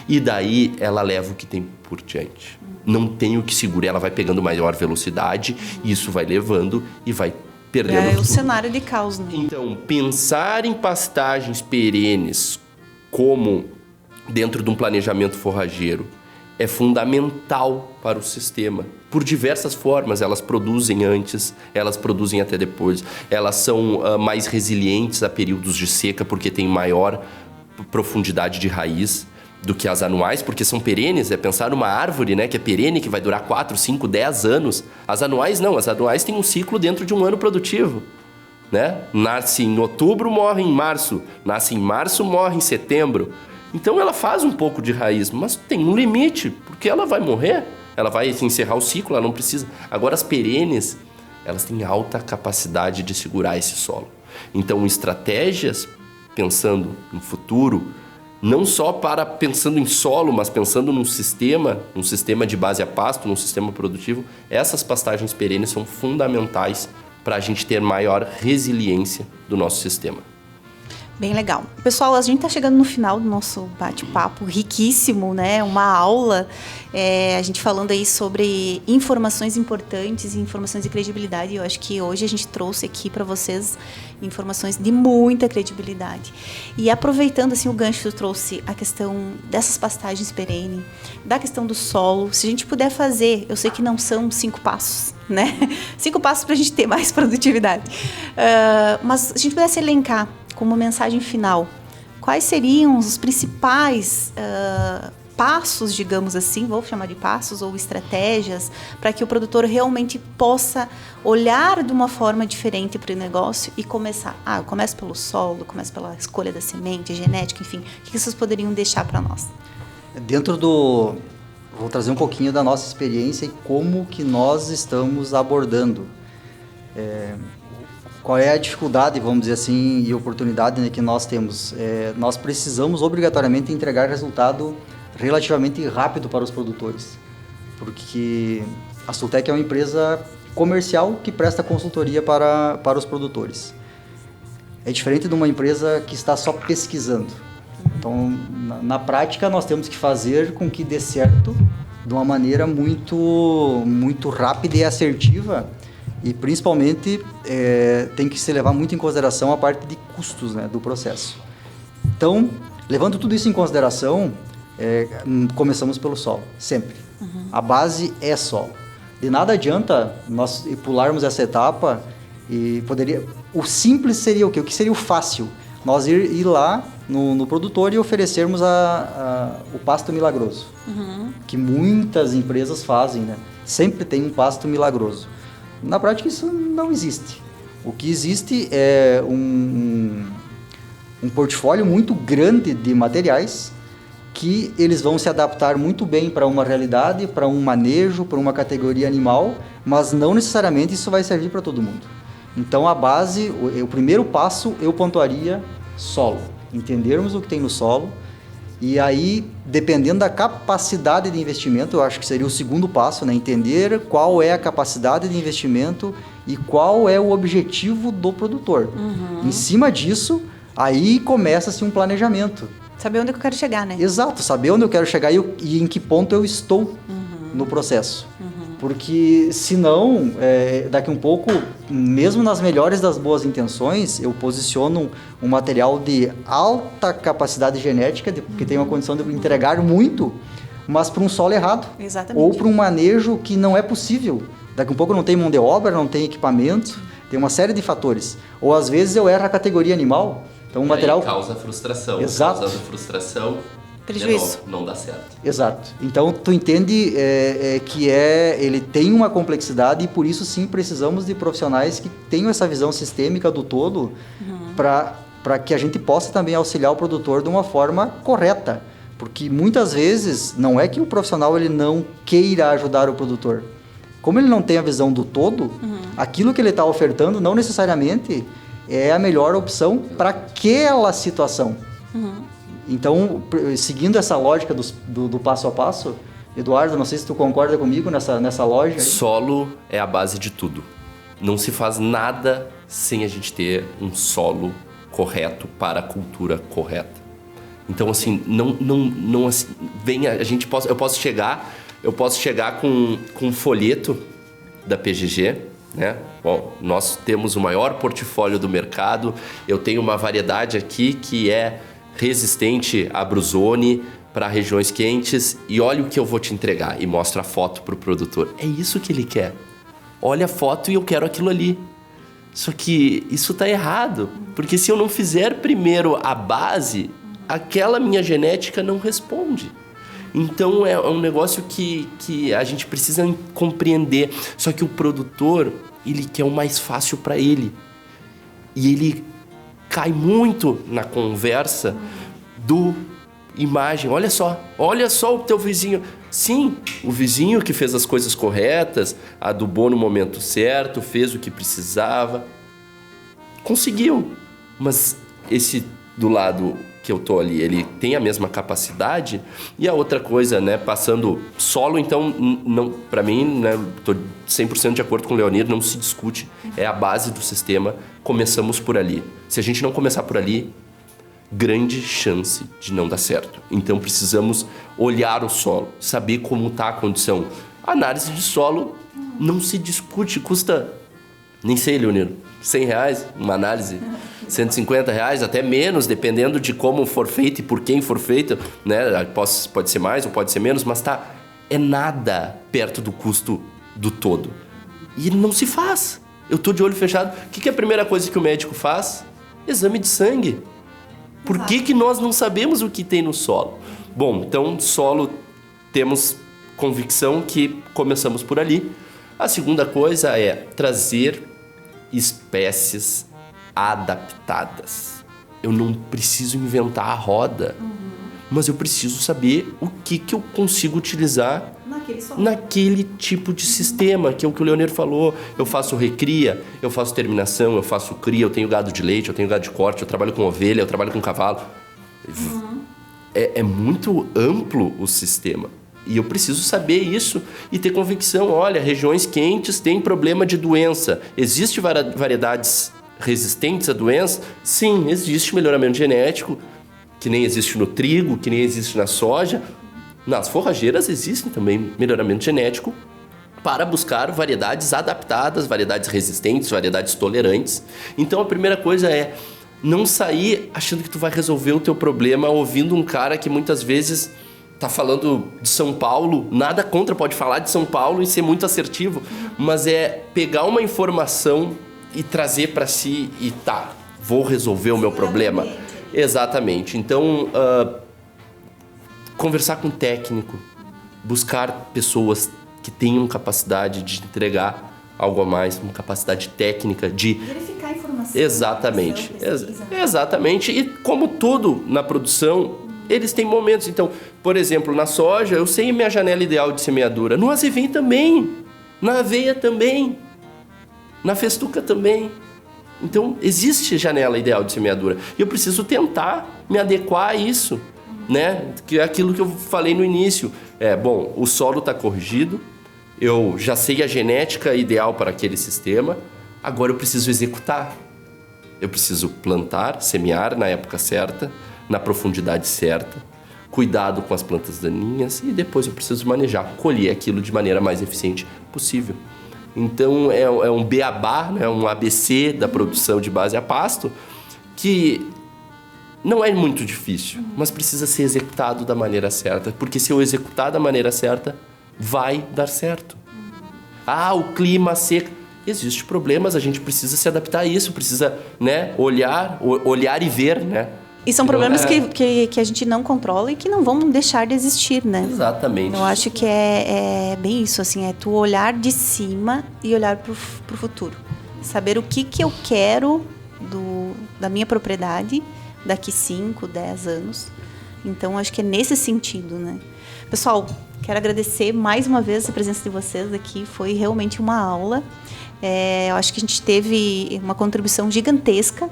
E daí ela leva o que tem por diante. Não tem o que segurar, ela vai pegando maior velocidade, e isso vai levando e vai perdendo tudo. O cenário de caos, né? Então, pensar em pastagens perenes como dentro de um planejamento forrageiro é fundamental para o sistema. Por diversas formas, elas produzem antes, elas produzem até depois, elas são mais resilientes a períodos de seca porque tem maior profundidade de raiz do que as anuais, porque são perenes, é pensar numa árvore, que é perene, que vai durar 4, 5, 10 anos. As anuais não, as anuais têm um ciclo dentro de um ano produtivo. Nasce em outubro, morre em março, nasce em março, morre em setembro. Então ela faz um pouco de raiz, mas tem um limite, porque ela vai morrer, ela vai encerrar o ciclo, ela não precisa. Agora as perenes, elas têm alta capacidade de segurar esse solo. Então estratégias, pensando no futuro, não só pensando em solo, mas pensando num sistema de base a pasto, num sistema produtivo, essas pastagens perenes são fundamentais para a gente ter maior resiliência do nosso sistema. Bem legal. Pessoal, a gente está chegando no final do nosso bate-papo riquíssimo, uma aula, a gente falando aí sobre informações importantes e informações de credibilidade. Eu acho que hoje a gente trouxe aqui para vocês informações de muita credibilidade. E aproveitando assim o gancho, eu trouxe a questão dessas pastagens perenes, da questão do solo. Se a gente puder fazer, eu sei que não são 5 passos, 5 passos para a gente ter mais produtividade. Mas se a gente pudesse elencar como mensagem final, quais seriam os principais passos, digamos assim, vou chamar de passos ou estratégias, para que o produtor realmente possa olhar de uma forma diferente para o negócio e começar? Eu começo pelo solo, começo pela escolha da semente, genética, enfim. O que vocês poderiam deixar para nós? Vou trazer um pouquinho da nossa experiência e como que nós estamos abordando. Qual é a dificuldade, vamos dizer assim, e oportunidade, né, que nós temos? Nós precisamos obrigatoriamente entregar resultado relativamente rápido para os produtores, porque a Sultec é uma empresa comercial que presta consultoria para os produtores. É diferente de uma empresa que está só pesquisando. Então, na prática, nós temos que fazer com que dê certo de uma maneira muito rápida e assertiva, e principalmente tem que se levar muito em consideração a parte de custos, né, do processo. Então, levando tudo isso em consideração, começamos pelo solo, sempre. A base é solo. De nada adianta nós pularmos essa etapa e o simples seria o quê? O que seria o fácil? Nós ir lá no produtor e oferecermos o pasto milagroso, que muitas empresas fazem, né? Sempre tem um pasto milagroso. Na prática isso não existe. O que existe é um portfólio muito grande de materiais que eles vão se adaptar muito bem para uma realidade, para um manejo, para uma categoria animal, mas não necessariamente isso vai servir para todo mundo. Então a base, o primeiro passo eu pontuaria solo, entendermos o que tem no solo, e aí dependendo da capacidade de investimento, eu acho que seria o segundo passo, né? Entender qual é a capacidade de investimento e qual é o objetivo do produtor. Em cima disso, aí começa-se um planejamento. Saber onde eu quero chegar, né? Exato, saber onde eu quero chegar e em que ponto eu estou no processo. Porque senão, daqui um pouco, mesmo nas melhores das boas intenções, eu posiciono um material de alta capacidade genética, que tem uma condição de entregar muito, mas para um solo errado. Exatamente. Ou para um manejo que não é possível. Daqui um pouco não tem mão de obra, não tem equipamento, tem uma série de fatores. Ou às vezes eu erro a categoria animal. Então, o material causa frustração. Exato. Causando frustração, prejuízo. Não dá certo. Exato. Então, tu entende que ele tem uma complexidade e por isso sim precisamos de profissionais que tenham essa visão sistêmica do todo para que a gente possa também auxiliar o produtor de uma forma correta. Porque muitas vezes não é que o profissional ele não queira ajudar o produtor. Como ele não tem a visão do todo, aquilo que ele está ofertando não necessariamente é a melhor opção para aquela situação. Então, seguindo essa lógica do passo a passo, Eduardo, não sei se tu concorda comigo nessa lógica. Solo é a base de tudo. Não se faz nada sem a gente ter um solo correto para a cultura correta. Então, assim, não assim, eu posso chegar com um folheto da PGG, né? Bom, nós temos o maior portfólio do mercado, eu tenho uma variedade aqui que é resistente à bruzone para regiões quentes e olha o que eu vou te entregar e mostra a foto para o produtor. É isso que ele quer. Olha a foto e eu quero aquilo ali. Só que isso está errado, porque se eu não fizer primeiro a base, aquela minha genética não responde. Então é um negócio que a gente precisa compreender. Só que o produtor, ele quer o mais fácil para ele. E ele cai muito na conversa do imagem. Olha só o teu vizinho. Sim, o vizinho que fez as coisas corretas, adubou no momento certo, fez o que precisava. Conseguiu. Mas esse do lado que eu tô ali, ele tem a mesma capacidade. E a outra coisa, né, passando solo, então, não, para mim, né, tô 100% de acordo com o Leonir, não se discute, é a base do sistema, começamos por ali. Se a gente não começar por ali, grande chance de não dar certo. Então, precisamos olhar o solo, saber como está a condição. A análise de solo não se discute, custa, nem sei, Leonir, R$100 uma análise, R$150, até menos, dependendo de como for feito e por quem for feito, né? Pode ser mais ou pode ser menos, mas é nada perto do custo do todo. E não se faz. Eu tô de olho fechado. O que é a primeira coisa que o médico faz? Exame de sangue. Por que nós não sabemos o que tem no solo? Bom, então solo temos convicção que começamos por ali. A segunda coisa é trazer espécies adaptadas. Eu não preciso inventar a roda, mas eu preciso saber o que eu consigo utilizar naquele tipo de sistema, que é o que o Leonir falou. Eu faço recria, eu faço terminação, eu faço cria, eu tenho gado de leite, eu tenho gado de corte, eu trabalho com ovelha, eu trabalho com cavalo. É muito amplo o sistema. E eu preciso saber isso e ter convicção. Olha, regiões quentes têm problema de doença. Existem variedades resistentes à doença? Sim, existe melhoramento genético, que nem existe no trigo, que nem existe na soja. Nas forrageiras existem também melhoramento genético para buscar variedades adaptadas, variedades resistentes, variedades tolerantes. Então a primeira coisa é não sair achando que tu vai resolver o teu problema ouvindo um cara que muitas vezes tá falando de São Paulo. Nada contra, pode falar de São Paulo e ser muito assertivo, mas é pegar uma informação e trazer para si e vou resolver o meu problema. Exatamente. Então, conversar com o técnico, buscar pessoas que tenham capacidade de entregar algo a mais, uma capacidade técnica de verificar a informação. Exatamente. Exatamente. E como tudo na produção, eles têm momentos. Então, por exemplo, na soja, eu sei minha janela ideal de semeadura. No azevém também. Na aveia também. Na festuca também. Então, existe janela ideal de semeadura. E eu preciso tentar me adequar a isso, né? Que é aquilo que eu falei no início. Bom, o solo está corrigido. Eu já sei a genética ideal para aquele sistema. Agora eu preciso executar. Eu preciso plantar, semear na época certa, na profundidade certa, cuidado com as plantas daninhas e depois eu preciso manejar, colher aquilo de maneira mais eficiente possível. Então é um beabá, né, um ABC da produção de base a pasto que não é muito difícil, mas precisa ser executado da maneira certa, porque se eu executar da maneira certa, vai dar certo. O clima seco. Existem problemas, a gente precisa se adaptar a isso, precisa, né, olhar e ver, né? E são problemas que a gente não controla e que não vão deixar de existir, né? Exatamente. Eu acho que é bem isso, assim, é tu olhar de cima e olhar pro futuro. Saber o que eu quero da minha propriedade daqui 5, 10 anos. Então, acho que é nesse sentido, né? Pessoal, quero agradecer mais uma vez a presença de vocês aqui. Foi realmente uma aula. Eu acho que a gente teve uma contribuição gigantesca.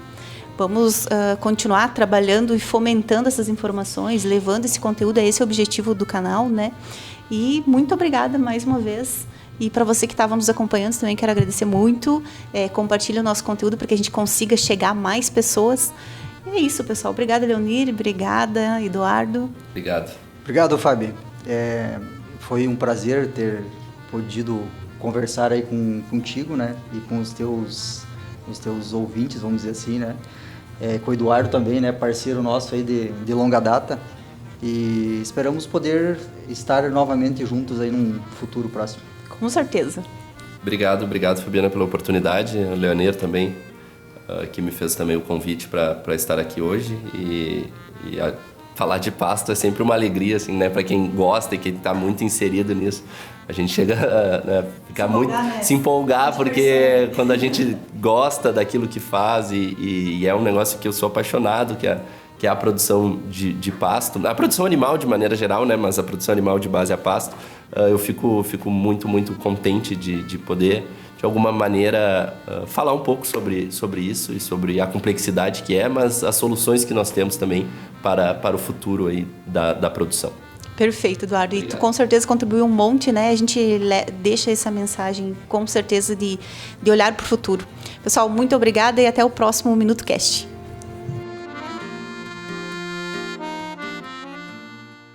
Vamos continuar trabalhando e fomentando essas informações, levando esse conteúdo, é esse o objetivo do canal, né? E muito obrigada mais uma vez. E para você que estava nos acompanhando, também quero agradecer muito. Compartilhe o nosso conteúdo para que a gente consiga chegar a mais pessoas. E é isso, pessoal. Obrigada, Leonir. Obrigada, Eduardo. Obrigado, Fábio. Foi um prazer ter podido conversar aí contigo, né? E com os teus ouvintes, vamos dizer assim, né? Com o Eduardo também, né? Parceiro nosso aí de longa data. E esperamos poder estar novamente juntos aí num futuro próximo. Com certeza. Obrigado, Fabiana, pela oportunidade. O Leonir também, que me fez também o convite para estar aqui hoje. Falar de pasto é sempre uma alegria, assim, né? Para quem gosta e quem está muito inserido nisso. A gente chega a ficar se empolgar, porque quando a gente gosta daquilo que faz e é um negócio que eu sou apaixonado, que é a produção de pasto, a produção animal de maneira geral, né? Mas a produção animal de base a pasto, eu fico muito, muito contente de poder, de alguma maneira, falar um pouco sobre isso e sobre a complexidade que é, mas as soluções que nós temos também para o futuro aí da produção. Perfeito, Eduardo. Obrigado. E tu com certeza contribuiu um monte, né? A gente deixa essa mensagem com certeza de olhar para o futuro. Pessoal, muito obrigada e até o próximo Minuto Cast.